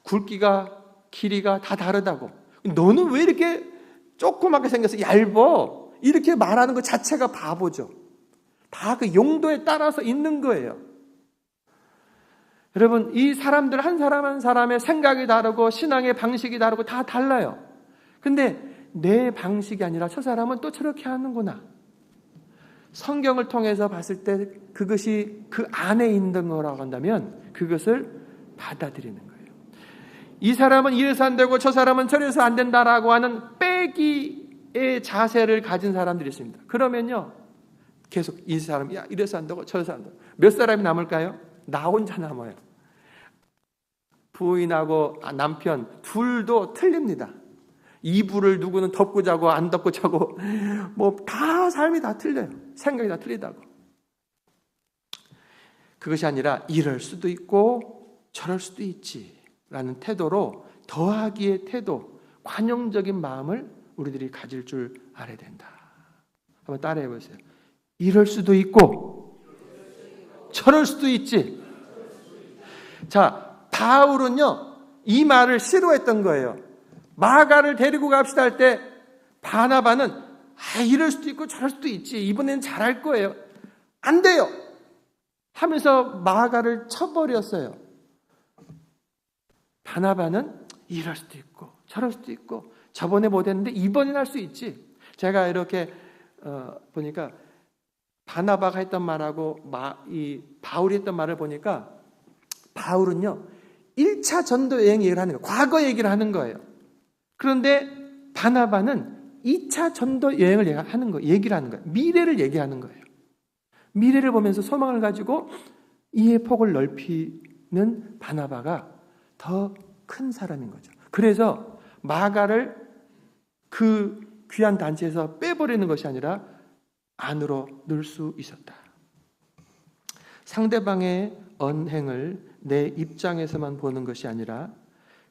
굵기가, 길이가 다 다르다고. 너는 왜 이렇게 조그맣게 생겨서 얇어? 이렇게 말하는 것 자체가 바보죠. 다 그 용도에 따라서 있는 거예요. 여러분, 이 사람들 한 사람 한 사람의 생각이 다르고 신앙의 방식이 다르고 다 달라요. 근데 내 방식이 아니라 저 사람은 또 저렇게 하는구나. 성경을 통해서 봤을 때 그것이 그 안에 있는 거라고 한다면 그것을 받아들이는 거예요. 이 사람은 이래서 안 되고 저 사람은 저래서 안 된다라고 하는 빼기의 자세를 가진 사람들이 있습니다. 그러면요, 계속 이 사람, 야, 이래서 안 되고 저래서 안 되고. 몇 사람이 남을까요? 나 혼자 남아요. 부인하고 남편 둘도 틀립니다. 이불을 누구는 덮고 자고 안 덮고 자고 뭐 다 삶이 다 틀려요. 생각이 다 틀리다고. 그것이 아니라 이럴 수도 있고 저럴 수도 있지 라는 태도로 더하기의 태도, 관용적인 마음을 우리들이 가질 줄 알아야 된다. 한번 따라해 보세요. 이럴 수도 있고 저럴 수도 있지. 자, 바울은요 이 말을 싫어했던 거예요. 마가를 데리고 갑시다 할 때 바나바는 이럴 수도 있고 저럴 수도 있지, 이번에는 잘할 거예요, 안 돼요 하면서 마가를 쳐버렸어요. 바나바는 이럴 수도 있고 저럴 수도 있고 저번에 못했는데 이번엔 할 수 있지. 제가 이렇게 보니까 바나바가 했던 말하고 이 바울이 했던 말을 보니까 바울은요 1차 전도 여행 얘기를 하는 거예요. 과거 얘기를 하는 거예요. 그런데 바나바는 2차 전도 여행을 얘기를 하는 거예요. 미래를 얘기하는 거예요. 미래를 보면서 소망을 가지고 이해 폭을 넓히는 바나바가 더 큰 사람인 거죠. 그래서 마가를 그 귀한 단체에서 빼버리는 것이 아니라 안으로 넣을 수 있었다. 상대방의 언행을 내 입장에서만 보는 것이 아니라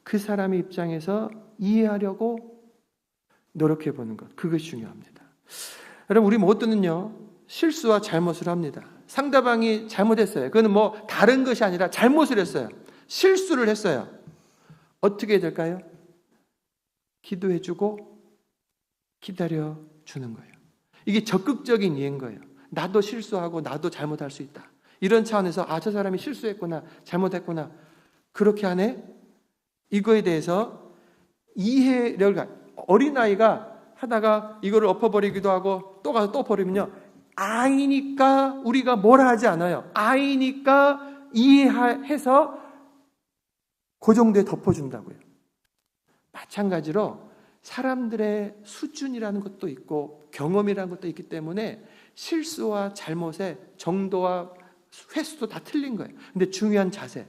그 사람의 입장에서 이해하려고 노력해 보는 것, 그것이 중요합니다. 여러분, 우리 모두는요 실수와 잘못을 합니다. 상대방이 잘못했어요. 그건 뭐 다른 것이 아니라 잘못을 했어요. 실수를 했어요. 어떻게 해야 될까요? 기도해주고 기다려주는 거예요. 이게 적극적인 이해인 거예요. 나도 실수하고 나도 잘못할 수 있다. 이런 차원에서 저 사람이 실수했구나, 잘못했구나, 그렇게 하네? 이거에 대해서 이해를, 어린아이가 하다가 이거를 엎어버리기도 하고 또 가서 또 버리면요, 아이니까 우리가 뭐라 하지 않아요. 아이니까 이해해서 그 정도에 덮어준다고요. 마찬가지로 사람들의 수준이라는 것도 있고 경험이라는 것도 있기 때문에 실수와 잘못의 정도와 횟수도 다 틀린 거예요. 근데 중요한 자세,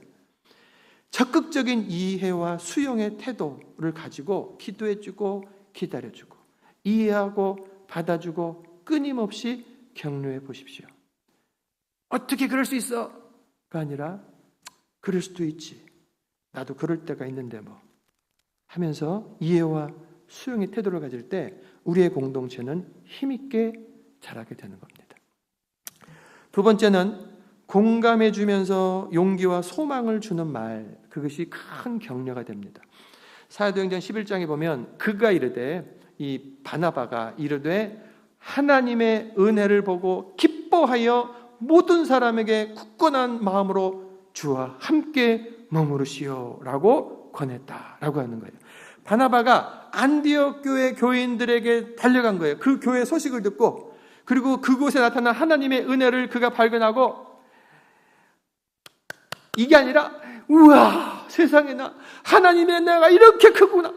적극적인 이해와 수용의 태도를 가지고 기도해주고 기다려주고 이해하고 받아주고 끊임없이 격려해 보십시오. 어떻게 그럴 수 있어? 가 아니라 그럴 수도 있지, 나도 그럴 때가 있는데 뭐 하면서 이해와 수용의 태도를 가질 때 우리의 공동체는 힘있게 자라게 되는 겁니다. 두 번째는 공감해 주면서 용기와 소망을 주는 말, 그것이 큰 격려가 됩니다. 사도행전 11장에 보면 그가 이르되, 이 바나바가 이르되 하나님의 은혜를 보고 기뻐하여 모든 사람에게 굳건한 마음으로 주와 함께 머무르시오 라고 권했다라고 하는 거예요. 바나바가 안디옥 교회 교인들에게 달려간 거예요. 그 교회 소식을 듣고, 그리고 그곳에 나타난 하나님의 은혜를 그가 발견하고, 이게 아니라 우와, 세상에나 하나님의 은혜가 이렇게 크구나,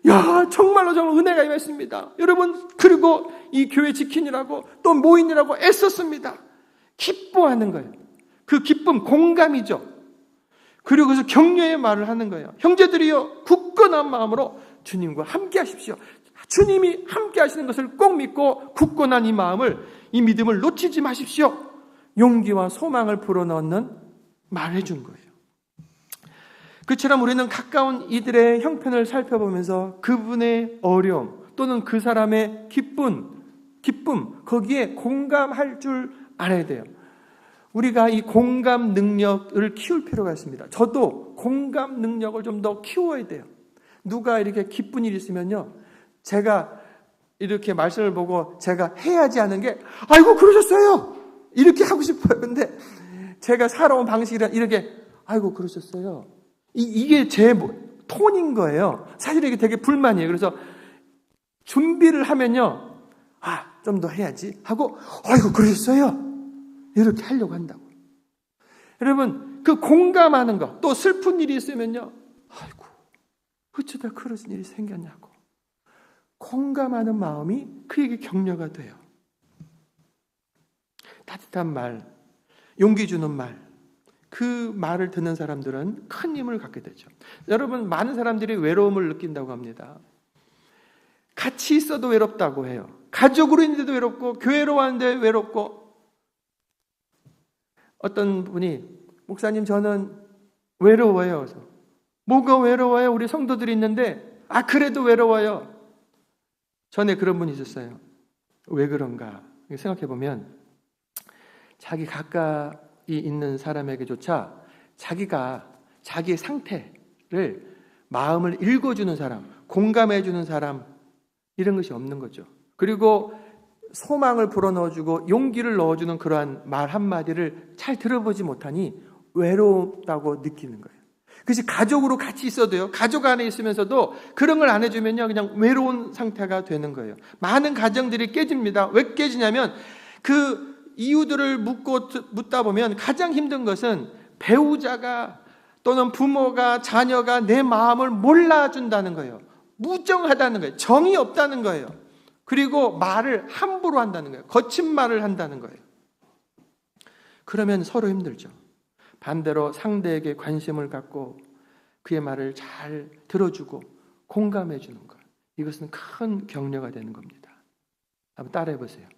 야, 정말로 은혜가 임했습니다 여러분. 그리고 이 교회 지키느라고 또 모이느라고 애썼습니다. 기뻐하는 거예요. 그 기쁨, 공감이죠. 그리고 그래서 격려의 말을 하는 거예요. 형제들이여, 굳건한 마음으로 주님과 함께 하십시오. 주님이 함께 하시는 것을 꼭 믿고 굳건한 이 믿음을 놓치지 마십시오. 용기와 소망을 불어넣는 말을 해준 거예요. 그처럼 우리는 가까운 이들의 형편을 살펴보면서 그분의 어려움 또는 그 사람의 기쁨 거기에 공감할 줄 알아야 돼요. 우리가 이 공감 능력을 키울 필요가 있습니다. 저도 공감 능력을 좀 더 키워야 돼요. 누가 이렇게 기쁜 일이 있으면요, 제가 이렇게 말씀을 보고 제가 해야지 하는 게 아이고 그러셨어요 이렇게 하고 싶어요. 근데 제가 살아온 방식이란 이렇게 아이고 그러셨어요 이게 제 톤인 거예요. 사실 이게 되게 불만이에요. 그래서 준비를 하면요, 좀 더 해야지 하고 아이고 그러셨어요 이렇게 하려고 한다고. 여러분, 그 공감하는 거, 또 슬픈 일이 있으면요, 아이고 어쩌다 그러신 일이 생겼냐고 공감하는 마음이 그에게 격려가 돼요. 따뜻한 말, 용기 주는 말, 그 말을 듣는 사람들은 큰 힘을 갖게 되죠. 여러분, 많은 사람들이 외로움을 느낀다고 합니다. 같이 있어도 외롭다고 해요. 가족으로 있는데도 외롭고 교회로 왔는데 외롭고. 어떤 분이 목사님 저는 외로워요. 그래서 뭐가 외로워요? 우리 성도들이 있는데 그래도 외로워요. 전에 그런 분이 있었어요. 왜 그런가 생각해보면 자기 가까이 있는 사람에게조차 자기가 자기의 상태를 마음을 읽어주는 사람, 공감해주는 사람 이런 것이 없는 거죠. 그리고 소망을 불어넣어주고 용기를 넣어주는 그러한 말 한마디를 잘 들어보지 못하니 외롭다고 느끼는 거예요. 그래서 가족으로 같이 있어도요, 가족 안에 있으면서도 그런 걸 안 해주면요 그냥 외로운 상태가 되는 거예요. 많은 가정들이 깨집니다. 왜 깨지냐면 그 이유들을 묻다 보면 가장 힘든 것은 배우자가 또는 부모가 자녀가 내 마음을 몰라준다는 거예요. 무정하다는 거예요. 정이 없다는 거예요. 그리고 말을 함부로 한다는 거예요. 거친 말을 한다는 거예요. 그러면 서로 힘들죠. 반대로 상대에게 관심을 갖고 그의 말을 잘 들어주고 공감해 주는 것, 이것은 큰 격려가 되는 겁니다. 한번 따라해 보세요.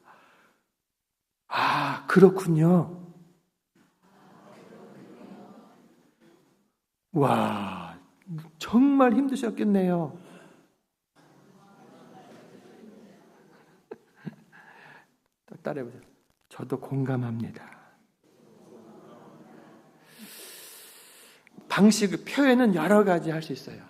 그렇군요. 와, 정말 힘드셨겠네요. 따라해 보세요. 저도 공감합니다. 방식, 표현은 여러 가지 할 수 있어요.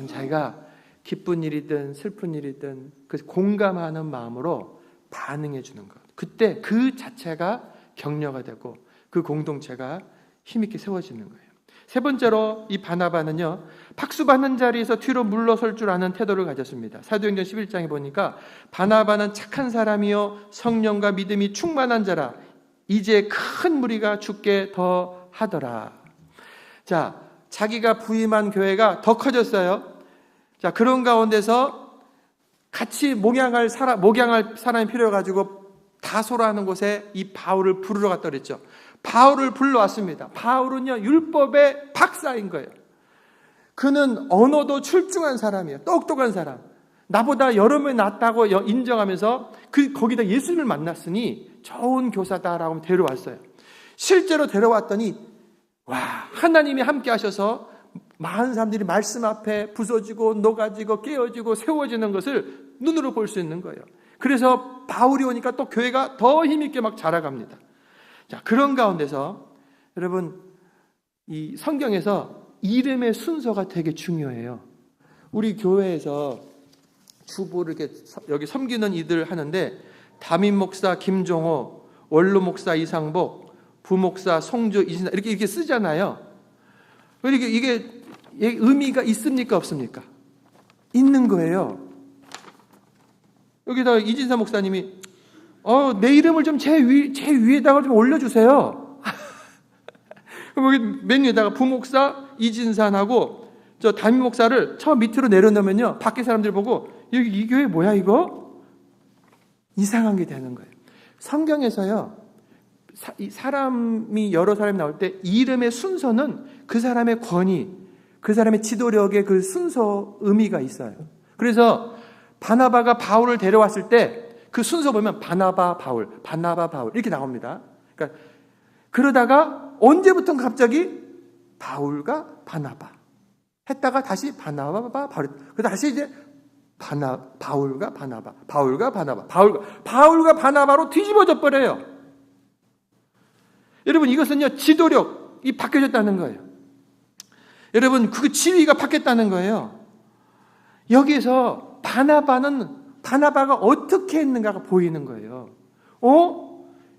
자기가 기쁜 일이든 슬픈 일이든 그 공감하는 마음으로 반응해 주는 것. 그때 그 자체가 격려가 되고 그 공동체가 힘있게 세워지는 거예요. 세 번째로 이 바나바는요, 박수 받는 자리에서 뒤로 물러설 줄 아는 태도를 가졌습니다. 사도행전 11장에 보니까 바나바는 착한 사람이요 성령과 믿음이 충만한 자라, 이제 큰 무리가 죽게 더 하더라. 자, 자기가 부임한 교회가 더 커졌어요. 자, 그런 가운데서 같이 목양할 사람이 필요해가지고 다소라는 곳에 이 바울을 부르러 갔다 그랬죠. 바울을 불러왔습니다. 바울은요, 율법의 박사인 거예요. 그는 언어도 출중한 사람이에요. 똑똑한 사람. 나보다 여러 배 낫다고 인정하면서 거기다 예수님을 만났으니 좋은 교사다라고 데려왔어요. 실제로 데려왔더니 하나님이 함께 하셔서 많은 사람들이 말씀 앞에 부서지고 녹아지고 깨어지고 세워지는 것을 눈으로 볼 수 있는 거예요. 그래서 바울이 오니까 또 교회가 더 힘있게 막 자라갑니다. 자, 그런 가운데서 여러분, 이 성경에서 이름의 순서가 되게 중요해요. 우리 교회에서 주보를 이렇게 여기 섬기는 이들 하는데, 담임 목사 김종호, 원로 목사 이상복, 부목사 송주 이진아 이렇게 쓰잖아요. 이게 의미가 있습니까 없습니까? 있는 거예요. 여기다 이진사 목사님이 내 이름을 좀 제 위에다가 좀 올려주세요. 그럼 여기 맨 위에다가 부목사 이진산하고 저 담임 목사를 저 밑으로 내려놓으면요, 밖에 사람들 보고 여기 이 교회 뭐야 이거? 이상한 게 되는 거예요. 성경에서요, 사람이 여러 사람이 나올 때 이름의 순서는 그 사람의 권위, 그 사람의 지도력의 그 순서 의미가 있어요. 그래서 바나바가 바울을 데려왔을 때 그 순서 보면 바나바 바울 이렇게 나옵니다. 그러니까 그러다가 언제부턴가 갑자기 바울과 바나바 했다가 다시 바나바 바울, 그 다시 이제 바울과 바나바로 뒤집어져 버려요. 여러분, 이것은요 지도력이 바뀌어졌다는 거예요. 여러분, 그 지위가 바뀌었다는 거예요. 여기에서 바나바가 어떻게 했는가가 보이는 거예요.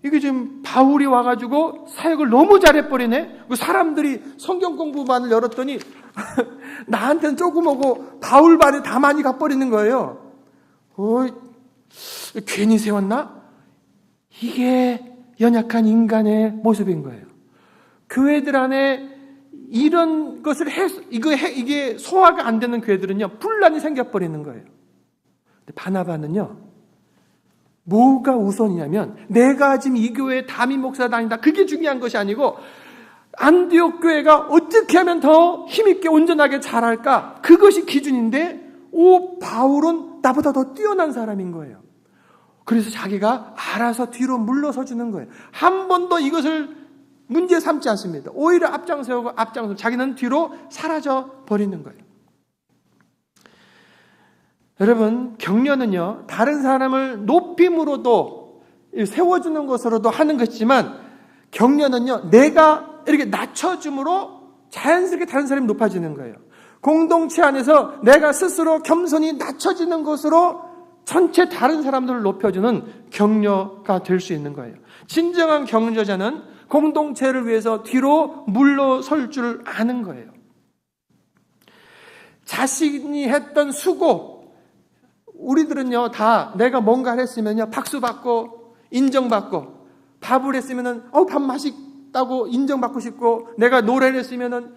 이게 지금 바울이 와가지고 사역을 너무 잘해버리네? 사람들이 성경 공부반을 열었더니 나한테는 조금 오고 바울 반에 다 많이 가버리는 거예요. 괜히 세웠나? 이게 연약한 인간의 모습인 거예요. 교회들 안에 이런 것을 이게 소화가 안 되는 교회들은요, 분란이 생겨버리는 거예요. 근데 바나바는요, 뭐가 우선이냐면, 내가 지금 이 교회에 담임 목사 다닌다, 그게 중요한 것이 아니고, 안디옥 교회가 어떻게 하면 더 힘있게 온전하게 잘할까, 그것이 기준인데, 바울은 나보다 더 뛰어난 사람인 거예요. 그래서 자기가 알아서 뒤로 물러서 주는 거예요. 한 번도 이것을 문제 삼지 않습니다. 오히려 앞장서고 자기는 뒤로 사라져 버리는 거예요. 여러분, 격려는요, 다른 사람을 높임으로도 세워주는 것으로도 하는 것이지만, 격려는요, 내가 이렇게 낮춰줌으로 자연스럽게 다른 사람이 높아지는 거예요. 공동체 안에서 내가 스스로 겸손히 낮춰지는 것으로 전체 다른 사람들을 높여주는 격려가 될 수 있는 거예요. 진정한 격려자는 공동체를 위해서 뒤로 물러설 줄 아는 거예요. 자신이 했던 수고, 우리들은요, 다 내가 뭔가를 했으면요, 박수받고, 인정받고, 밥을 했으면은, 밥 맛있다고 인정받고 싶고, 내가 노래를 했으면은,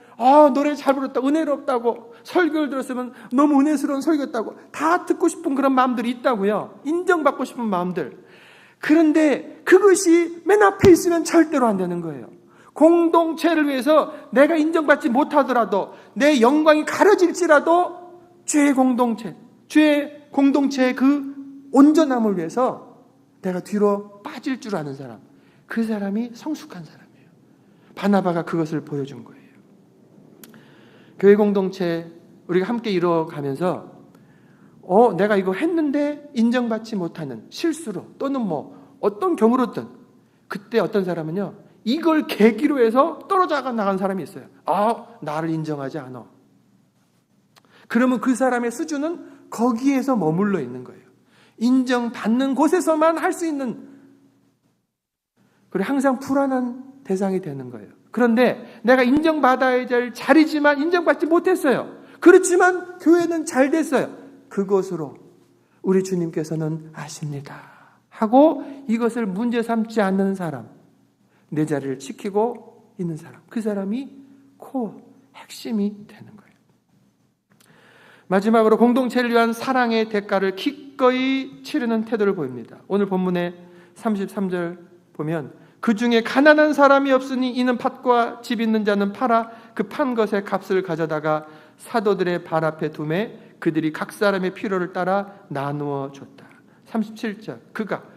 노래 잘 불렀다, 은혜롭다고, 설교를 들었으면 너무 은혜스러운 설교였다고, 다 듣고 싶은 그런 마음들이 있다고요. 인정받고 싶은 마음들. 그런데 그것이 맨 앞에 있으면 절대로 안 되는 거예요. 공동체를 위해서 내가 인정받지 못하더라도, 내 영광이 가려질지라도, 주의 공동체의 그 온전함을 위해서 내가 뒤로 빠질 줄 아는 사람, 그 사람이 성숙한 사람이에요. 바나바가 그것을 보여준 거예요. 교회 공동체 우리가 함께 이루어가면서 내가 이거 했는데 인정받지 못하는 실수로 또는 어떤 경우로든, 그때 어떤 사람은요, 이걸 계기로 해서 떨어져 나간 사람이 있어요. 나를 인정하지 않아. 그러면 그 사람의 수준은 거기에서 머물러 있는 거예요. 인정받는 곳에서만 할 수 있는, 그리고 항상 불안한 대상이 되는 거예요. 그런데 내가 인정받아야 될 자리지만 인정받지 못했어요. 그렇지만 교회는 잘 됐어요. 그것으로 우리 주님께서는 아십니다 하고 이것을 문제 삼지 않는 사람, 내 자리를 지키고 있는 사람, 그 사람이 핵심이 되는 거예요. 마지막으로 공동체를 위한 사랑의 대가를 기꺼이 치르는 태도를 보입니다. 오늘 본문의 33절 보면, 그 중에 가난한 사람이 없으니 이는 밭과 집 있는 자는 팔아 그 판 것의 값을 가져다가 사도들의 발 앞에 두매 그들이 각 사람의 필요를 따라 나누어 줬다. 37절,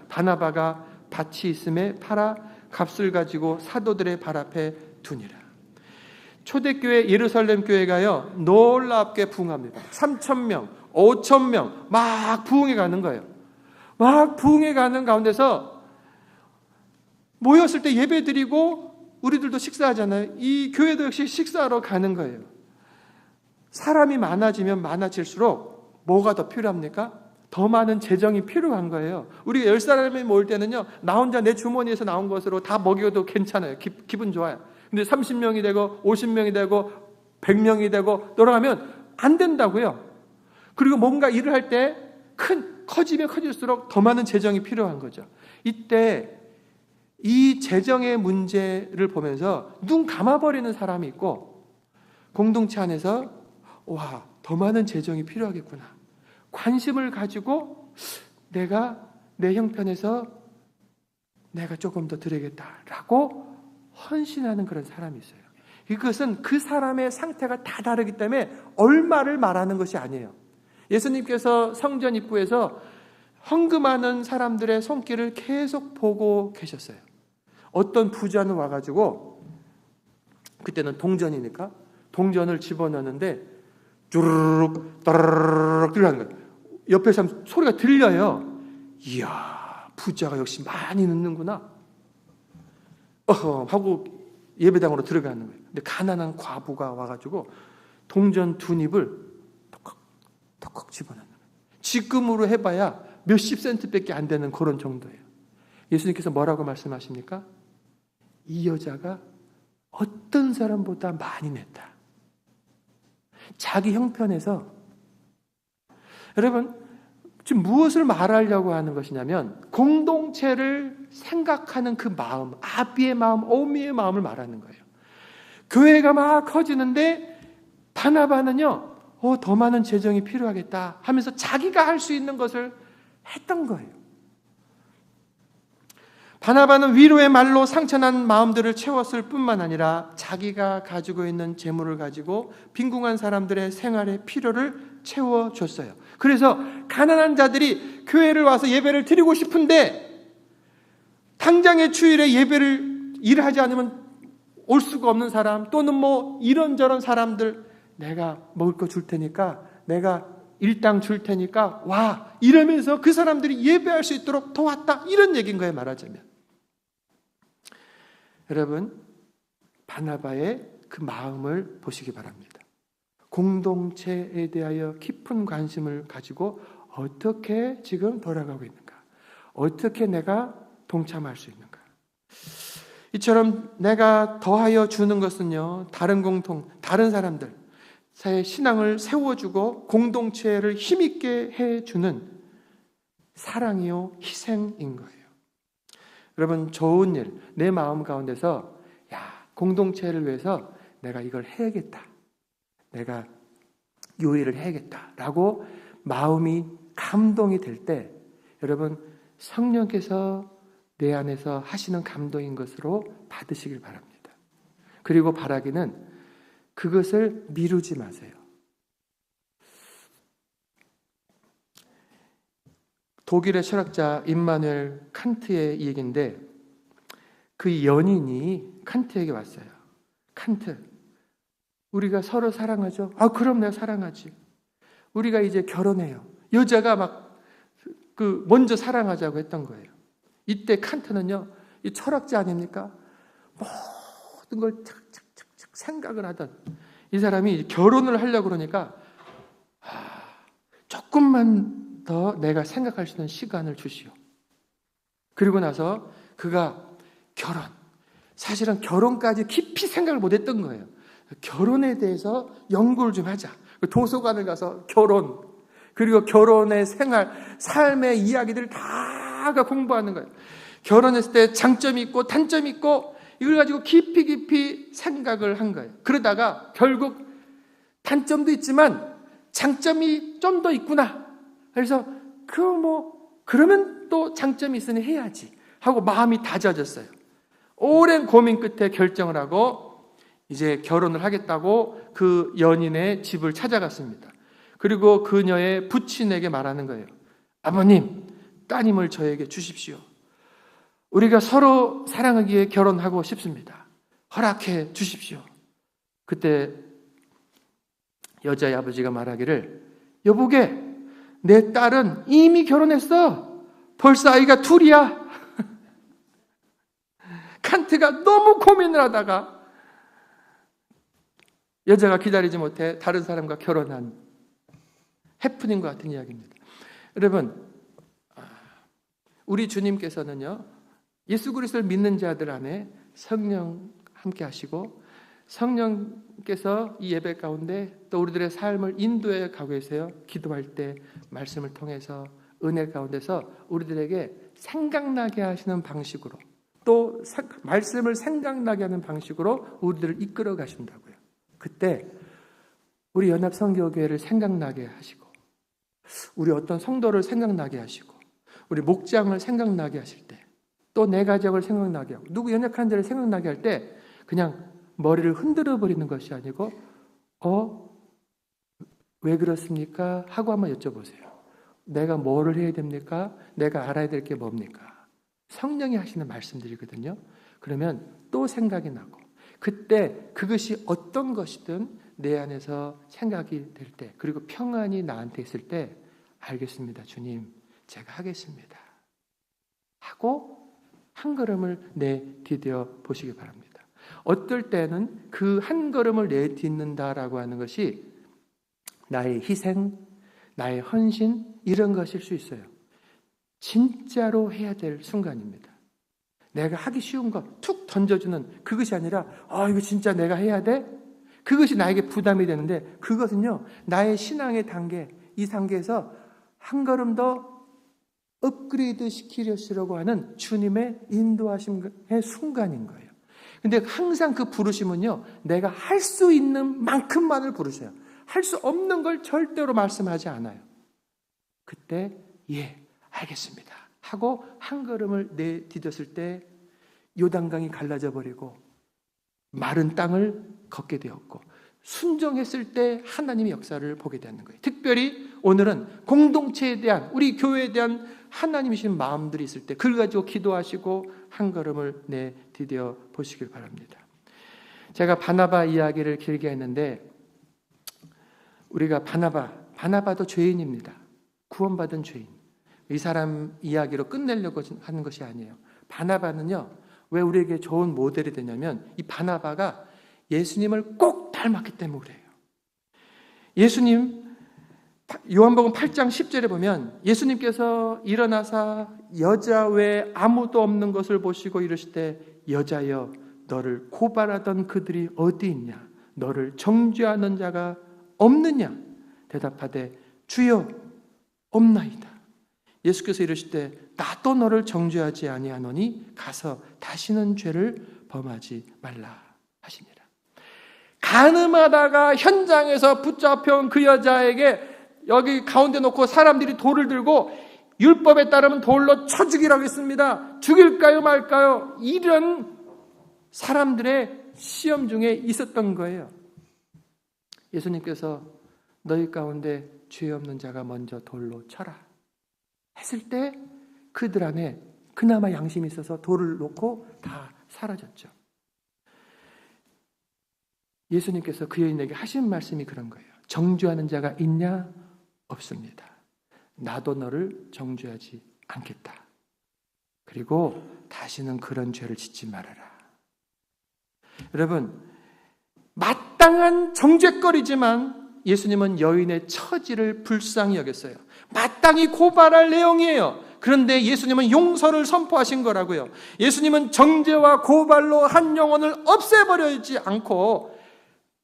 바나바가 밭이 있음에 팔아 값을 가지고 사도들의 발 앞에 두니라. 초대교회 예루살렘 교회가요, 놀랍게 부흥합니다. 3,000명, 5,000명 막 부흥해 가는 거예요. 막 부흥해 가는 가운데서 모였을 때 예배 드리고 우리들도 식사하잖아요. 이 교회도 역시 식사하러 가는 거예요. 사람이 많아지면 많아질수록 뭐가 더 필요합니까? 더 많은 재정이 필요한 거예요. 우리가 10사람이 모일 때는요, 나 혼자 내 주머니에서 나온 것으로 다 먹여도 괜찮아요. 기분 좋아요. 근데 30명이 되고 50명이 되고 100명이 되고 돌아가면 안 된다고요. 그리고 뭔가 일을 할 때 커지면 커질수록 더 많은 재정이 필요한 거죠. 이때 이 재정의 문제를 보면서 눈 감아버리는 사람이 있고, 공동체 안에서 더 많은 재정이 필요하겠구나, 관심을 가지고 내가 내 형편에서 내가 조금 더 드리겠다라고 헌신하는 그런 사람이 있어요. 이것은 그 사람의 상태가 다 다르기 때문에 얼마를 말하는 것이 아니에요. 예수님께서 성전 입구에서 헌금하는 사람들의 손길을 계속 보고 계셨어요. 어떤 부자는 와가지고, 그때는 동전이니까 동전을 집어넣는데 쭈르륵 따르륵 들어가는 거예요. 옆에 사람 소리가 들려요. 이야, 부자가 역시 많이 넣는구나 하고 예배당으로 들어가는 거예요. 근데 가난한 과부가 와가지고 동전 2닙을 톡톡 집어넣는 거예요. 지금으로 해봐야 몇십 센트밖에 안 되는 그런 정도예요. 예수님께서 뭐라고 말씀하십니까? 이 여자가 어떤 사람보다 많이 냈다. 자기 형편에서. 여러분, 지금 무엇을 말하려고 하는 것이냐면 공동체를 생각하는 그 마음, 아비의 마음, 어미의 마음을 말하는 거예요. 교회가 막 커지는데 바나바는요, 더 많은 재정이 필요하겠다 하면서 자기가 할 수 있는 것을 했던 거예요. 바나바는 위로의 말로 상처난 마음들을 채웠을 뿐만 아니라 자기가 가지고 있는 재물을 가지고 빈궁한 사람들의 생활의 필요를 채워줬어요. 그래서 가난한 자들이 교회를 와서 예배를 드리고 싶은데 당장의 주일에 예배를 일하지 않으면 올 수가 없는 사람, 또는 뭐 이런저런 사람들, 내가 먹을 거 줄 테니까, 내가 일당 줄 테니까 와, 이러면서 그 사람들이 예배할 수 있도록 도왔다, 이런 얘기인 거예요, 말하자면. 여러분, 바나바의 그 마음을 보시기 바랍니다. 공동체에 대하여 깊은 관심을 가지고 어떻게 지금 돌아가고 있는가, 어떻게 내가 동참할 수 있는가. 이처럼 내가 더하여 주는 것은요, 다른 사람들 사이의 신앙을 세워주고 공동체를 힘있게 해주는 사랑이요, 희생인 거예요. 여러분, 좋은 일, 내 마음 가운데서 공동체를 위해서 내가 이걸 해야겠다, 내가 요 일을 해야겠다라고 마음이 감동이 될 때, 여러분, 성령께서 내 안에서 하시는 감동인 것으로 받으시길 바랍니다. 그리고 바라기는 그것을 미루지 마세요. 독일의 철학자 임마누엘 칸트의 얘기인데, 그 연인이 칸트에게 왔어요. 칸트, 우리가 서로 사랑하죠? 그럼 내가 사랑하지. 우리가 이제 결혼해요. 여자가 막 먼저 사랑하자고 했던 거예요. 이때 칸트는요, 이 철학자 아닙니까? 모든 걸 착착착착 생각을 하던 이 사람이 결혼을 하려고 그러니까 조금만 더 내가 생각할 수 있는 시간을 주시오. 그리고 나서 그가 사실은 결혼까지 깊이 생각을 못했던 거예요. 결혼에 대해서 연구를 좀 하자. 도서관을 가서 결혼, 그리고 결혼의 생활, 삶의 이야기들을 다 공부하는 거예요. 결혼했을 때 장점이 있고 단점이 있고 이걸 가지고 깊이 생각을 한 거예요. 그러다가 결국 단점도 있지만 장점이 좀 더 있구나. 그래서 그러면 또 장점이 있으니 해야지 하고 마음이 다져졌어요. 오랜 고민 끝에 결정을 하고 이제 결혼을 하겠다고 그 연인의 집을 찾아갔습니다. 그리고 그녀의 부친에게 말하는 거예요. 아버님, 따님을 저에게 주십시오. 우리가 서로 사랑하기에 결혼하고 싶습니다. 허락해 주십시오. 그때 여자의 아버지가 말하기를, 여보게, 내 딸은 이미 결혼했어. 벌써 아이가 2이야. 칸트가 너무 고민을 하다가 여자가 기다리지 못해 다른 사람과 결혼한 해프닝과 같은 이야기입니다. 여러분, 우리 주님께서는요, 예수 그리스도를 믿는 자들 안에 성령 함께 하시고 성령께서 이 예배 가운데 또 우리들의 삶을 인도해 가고 계세요. 기도할 때 말씀을 통해서 은혜 가운데서 우리들에게 생각나게 하시는 방식으로, 또 말씀을 생각나게 하는 방식으로 우리들을 이끌어 가신다고요. 그때 우리 연합성교교회를 생각나게 하시고, 우리 어떤 성도를 생각나게 하시고, 우리 목장을 생각나게 하실 때, 또 내 가정을 생각나게 하고, 누구 연약한 자를 생각나게 할 때 그냥 머리를 흔들어 버리는 것이 아니고 왜 그렇습니까? 하고 한번 여쭤보세요. 내가 뭐를 해야 됩니까? 내가 알아야 될 게 뭡니까? 성령이 하시는 말씀들이거든요. 그러면 또 생각이 나고, 그때 그것이 어떤 것이든 내 안에서 생각이 될 때, 그리고 평안이 나한테 있을 때, 알겠습니다, 주님, 제가 하겠습니다 하고 한 걸음을 내디뎌 보시기 바랍니다. 어떨 때는 그 한 걸음을 내딛는다라고 하는 것이 나의 희생, 나의 헌신, 이런 것일 수 있어요. 진짜로 해야 될 순간입니다. 내가 하기 쉬운 거 툭 던져주는 그것이 아니라 이거 진짜 내가 해야 돼? 그것이 나에게 부담이 되는데, 그것은요 나의 신앙의 단계, 이 단계에서 한 걸음 더 업그레이드 시키려고 하는 주님의 인도하심의 순간인 거예요. 근데 항상 그 부르심은요, 내가 할 수 있는 만큼만을 부르셔요. 할 수 없는 걸 절대로 말씀하지 않아요. 그때 알겠습니다 하고 한 걸음을 내디뎠을 때 요단강이 갈라져 버리고 마른 땅을 걷게 되었고, 순종했을 때 하나님의 역사를 보게 되는 거예요. 특별히 오늘은 공동체에 대한, 우리 교회에 대한 하나님이신 마음들이 있을 때 그걸 가지고 기도하시고 한 걸음을 내디뎌 보시길 바랍니다. 제가 바나바 이야기를 길게 했는데, 우리가 바나바도 죄인입니다. 구원받은 죄인. 이 사람 이야기로 끝내려고 하는 것이 아니에요. 바나바는요, 왜 우리에게 좋은 모델이 되냐면, 이 바나바가 예수님을 꼭 닮았기 때문에 그래요. 예수님, 요한복음 8장 10절에 보면 예수님께서 일어나사 여자 외에 아무도 없는 것을 보시고 이르시되, 여자여, 너를 고발하던 그들이 어디 있냐? 너를 정죄하는 자가 없느냐? 대답하되 주여, 없나이다. 예수께서 이르시되, 나도 너를 정죄하지 아니하노니 가서 다시는 죄를 범하지 말라 하시니라. 간음하다가 현장에서 붙잡혀온 그 여자에게 여기 가운데 놓고 사람들이 돌을 들고 율법에 따르면 돌로 쳐 죽이라고 했습니다. 죽일까요 말까요? 이런 사람들의 시험 중에 있었던 거예요. 예수님께서 너희 가운데 죄 없는 자가 먼저 돌로 쳐라 했을 때 그들 안에 그나마 양심이 있어서 돌을 놓고 다 사라졌죠. 예수님께서 그 여인에게 하신 말씀이 그런 거예요. 정죄하는 자가 있냐? 없습니다. 나도 너를 정죄하지 않겠다. 그리고 다시는 그런 죄를 짓지 말아라. 여러분, 마땅한 정죄거리지만 예수님은 여인의 처지를 불쌍히 여겼어요. 마땅히 고발할 내용이에요. 그런데 예수님은 용서를 선포하신 거라고요. 예수님은 정죄와 고발로 한 영혼을 없애버리지 않고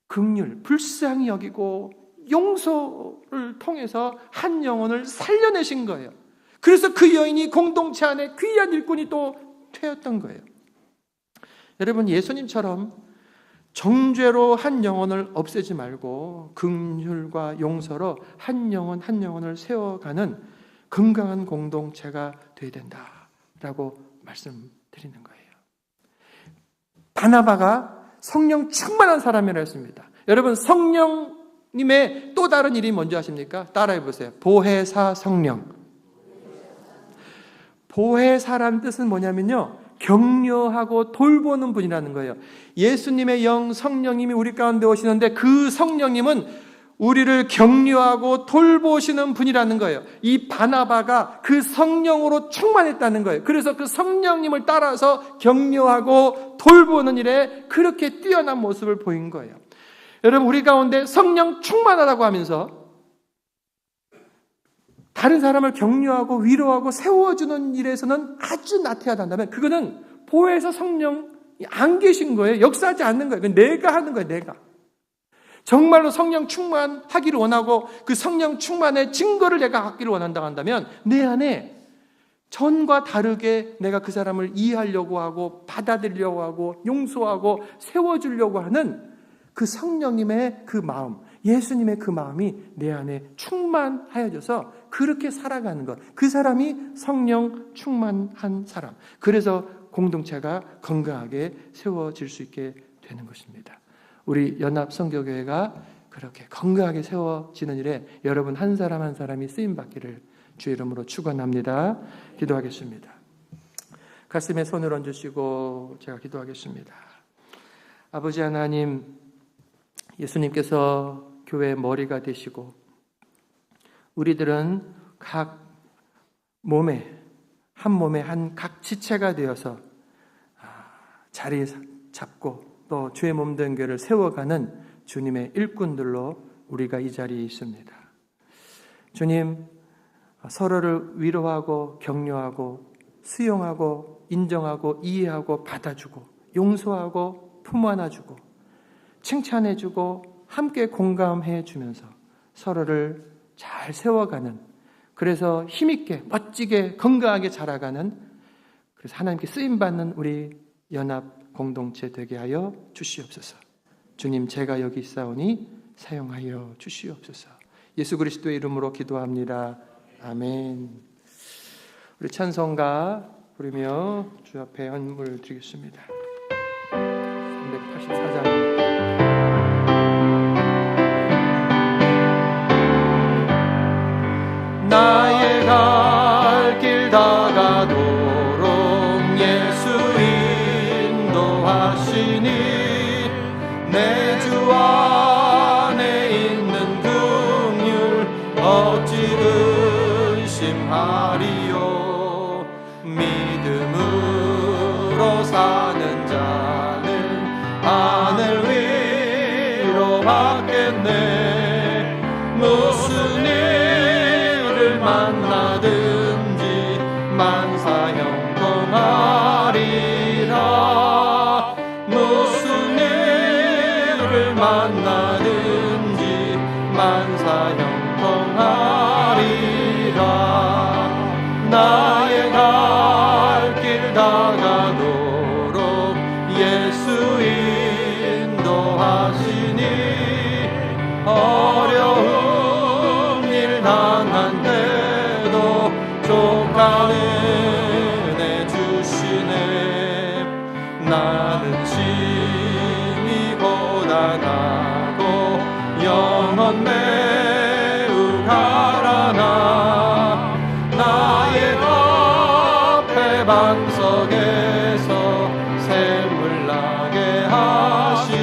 긍휼, 불쌍히 여기고 용서를 통해서 한 영혼을 살려내신 거예요. 그래서 그 여인이 공동체 안에 귀한 일꾼이 또 되었던 거예요. 여러분, 예수님처럼 정죄로 한 영혼을 없애지 말고 긍휼과 용서로 한 영혼 한 영혼을 세워가는 건강한 공동체가 되어야 된다라고 말씀드리는 거예요. 바나바가 성령 충만한 사람이라 했습니다. 여러분, 성령님의 또 다른 일이 뭔지 아십니까? 따라해 보세요. 보혜사 성령. 보혜사라는 뜻은 뭐냐면요, 격려하고 돌보는 분이라는 거예요. 예수님의 영 성령님이 우리 가운데 오시는데 그 성령님은 우리를 격려하고 돌보시는 분이라는 거예요. 이 바나바가 그 성령으로 충만했다는 거예요. 그래서 그 성령님을 따라서 격려하고 돌보는 일에 그렇게 뛰어난 모습을 보인 거예요. 여러분, 우리 가운데 성령 충만하다고 하면서 다른 사람을 격려하고 위로하고 세워주는 일에서는 아주 나태하다면 그거는 보혜사 성령이 안 계신 거예요. 역사하지 않는 거예요. 내가 하는 거예요. 내가. 정말로 성령 충만하기를 원하고 그 성령 충만의 증거를 내가 갖기를 원한다고 한다면 내 안에 전과 다르게 내가 그 사람을 이해하려고 하고 받아들이려고 하고 용서하고 세워주려고 하는 그 성령님의 그 마음, 예수님의 그 마음이 내 안에 충만하여져서 그렇게 살아가는 것, 그 사람이 성령 충만한 사람. 그래서 공동체가 건강하게 세워질 수 있게 되는 것입니다. 우리 연합성교교회가 그렇게 건강하게 세워지는 일에 여러분 한 사람 한 사람이 쓰임받기를 주의 이름으로 축원합니다. 기도하겠습니다. 가슴에 손을 얹으시고 제가 기도하겠습니다. 아버지 하나님, 예수님께서 교회의 머리가 되시고 우리들은 각 몸에 한 각 지체가 되어서 자리 잡고 또 주의 몸된 교회를 세워가는 주님의 일꾼들로 우리가 이 자리에 있습니다. 주님, 서로를 위로하고 격려하고 수용하고 인정하고 이해하고 받아주고 용서하고 품 안아주고 칭찬해주고 함께 공감해 주면서 서로를 잘 세워가는, 그래서 힘있게 멋지게 건강하게 자라가는, 그래서 하나님께 쓰임받는 우리 연합 공동체 되게 하여 주시옵소서. 주님, 제가 여기 있사오니 사용하여 주시옵소서. 예수 그리스도의 이름으로 기도합니다. 아멘. 우리 찬송가 부르며 주 앞에 헌물 드리겠습니다. 384장입니다. 나의 갈 길 다가도록 예수 인도하시니 내 주 안에 있는 긍휼 어찌 의심하리요. 믿음으로 사는 자는 하늘 위로받겠네. 무슨 일을 만나든지 만사형통하리라. 무슨 일을 만나든지 만사형통하리라. 나의 갈 길 다가도록 예수 인도하시니 어려운 일 당한데도 족한 은혜 주시네. 나는 심히 고단하고 영혼 매우 가라나 나의 앞에 방석에서 샘물 나게 하시네.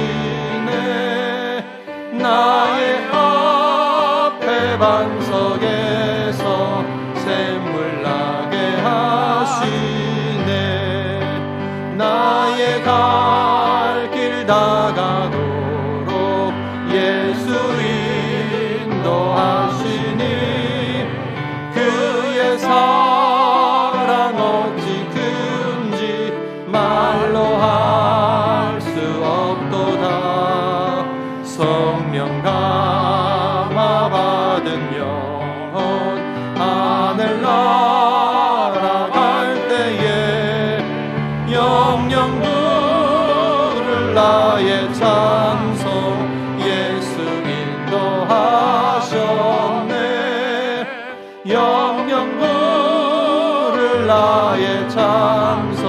나의 앞에 방석에서 샘물 나게 하시네. 나의 갈 길 다가도록 예수 인도하시니 그의 사랑 어찌 큰지 말로 할 수 없도다. 성령 감화 받은 영혼 하늘 날아갈 때에 영영 부를 나의 찬송 예수 인도하셨네. 영영 부를 나의 찬송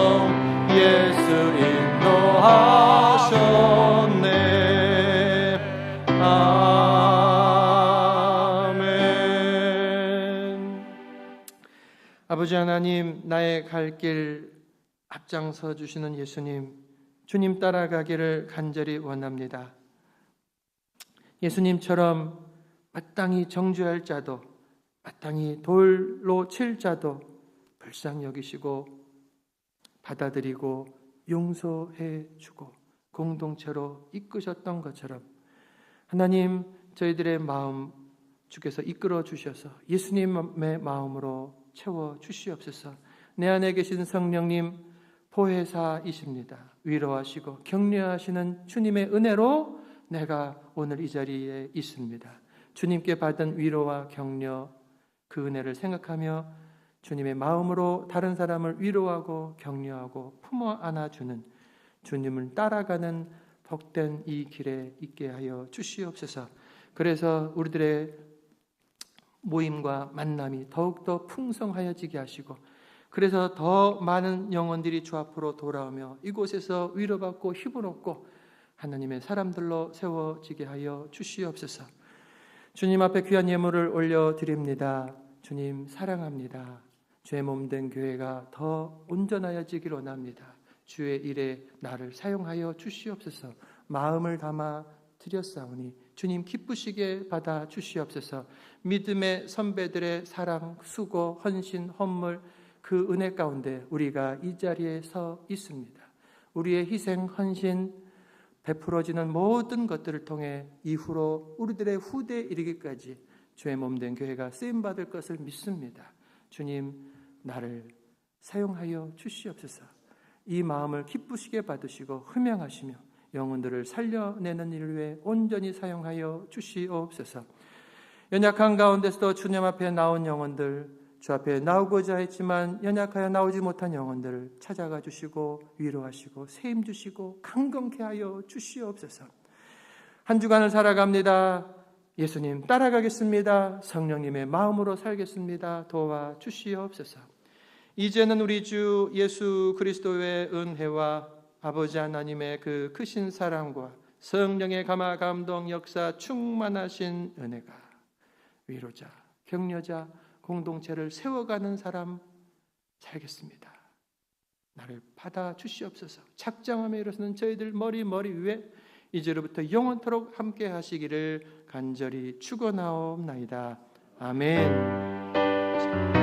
예수 인도하셨네. 아멘. 아버지 하나님, 나의 갈 길 앞장서 주시는 예수님, 주님 따라가기를 간절히 원합니다. 예수님처럼 마땅히 정죄할 자도 마땅히 돌로 칠 자도 불쌍히 여기시고 받아들이고 용서해 주고 공동체로 이끄셨던 것처럼 하나님, 저희들의 마음 주께서 이끌어 주셔서 예수님의 마음으로 채워 주시옵소서. 내 안에 계신 성령님 보혜사이십니다. 위로하시고 격려하시는 주님의 은혜로 내가 오늘 이 자리에 있습니다. 주님께 받은 위로와 격려, 그 은혜를 생각하며 주님의 마음으로 다른 사람을 위로하고 격려하고 품어 안아주는 주님을 따라가는 복된 이 길에 있게 하여 주시옵소서. 그래서 우리들의 모임과 만남이 더욱더 풍성하여지게 하시고, 그래서 더 많은 영혼들이 주 앞으로 돌아오며 이곳에서 위로받고 힘을 얻고 하나님의 사람들로 세워지게 하여 주시옵소서. 주님 앞에 귀한 예물을 올려드립니다. 주님 사랑합니다. 주의 몸된 교회가 더 온전하여지길 원합니다. 주의 일에 나를 사용하여 주시옵소서. 마음을 담아 드렸사오니 주님 기쁘시게 받아 주시옵소서. 믿음의 선배들의 사랑, 수고, 헌신, 헌물 그 은혜 가운데 우리가 이 자리에 서 있습니다. 우리의 희생, 헌신, 베풀어지는 모든 것들을 통해 이후로 우리들의 후대에 이르기까지 주의 몸된 교회가 쓰임받을 것을 믿습니다. 주님 나를 사용하여 주시옵소서. 이 마음을 기쁘시게 받으시고 흠양하시며 영혼들을 살려내는 일 위해 온전히 사용하여 주시옵소서. 연약한 가운데서도 주님 앞에 나온 영혼들, 주 앞에 나오고자 했지만 연약하여 나오지 못한 영혼들을 찾아가 주시고 위로하시고 세임 주시고 강건케 하여 주시옵소서. 한 주간을 살아갑니다. 예수님 따라가겠습니다. 성령님의 마음으로 살겠습니다. 도와 주시옵소서. 이제는 우리 주 예수 그리스도의 은혜와 아버지 하나님의 그 크신 사랑과 성령의 감화 감동 역사 충만하신 은혜가 위로자, 격려자, 공동체를 세워가는 사람 살겠습니다. 나를 받아 주시옵소서. 착장함에 일어서는 저희들 머리 위에 이제로부터 영원토록 함께 하시기를 간절히 축원하옵나이다. 아멘.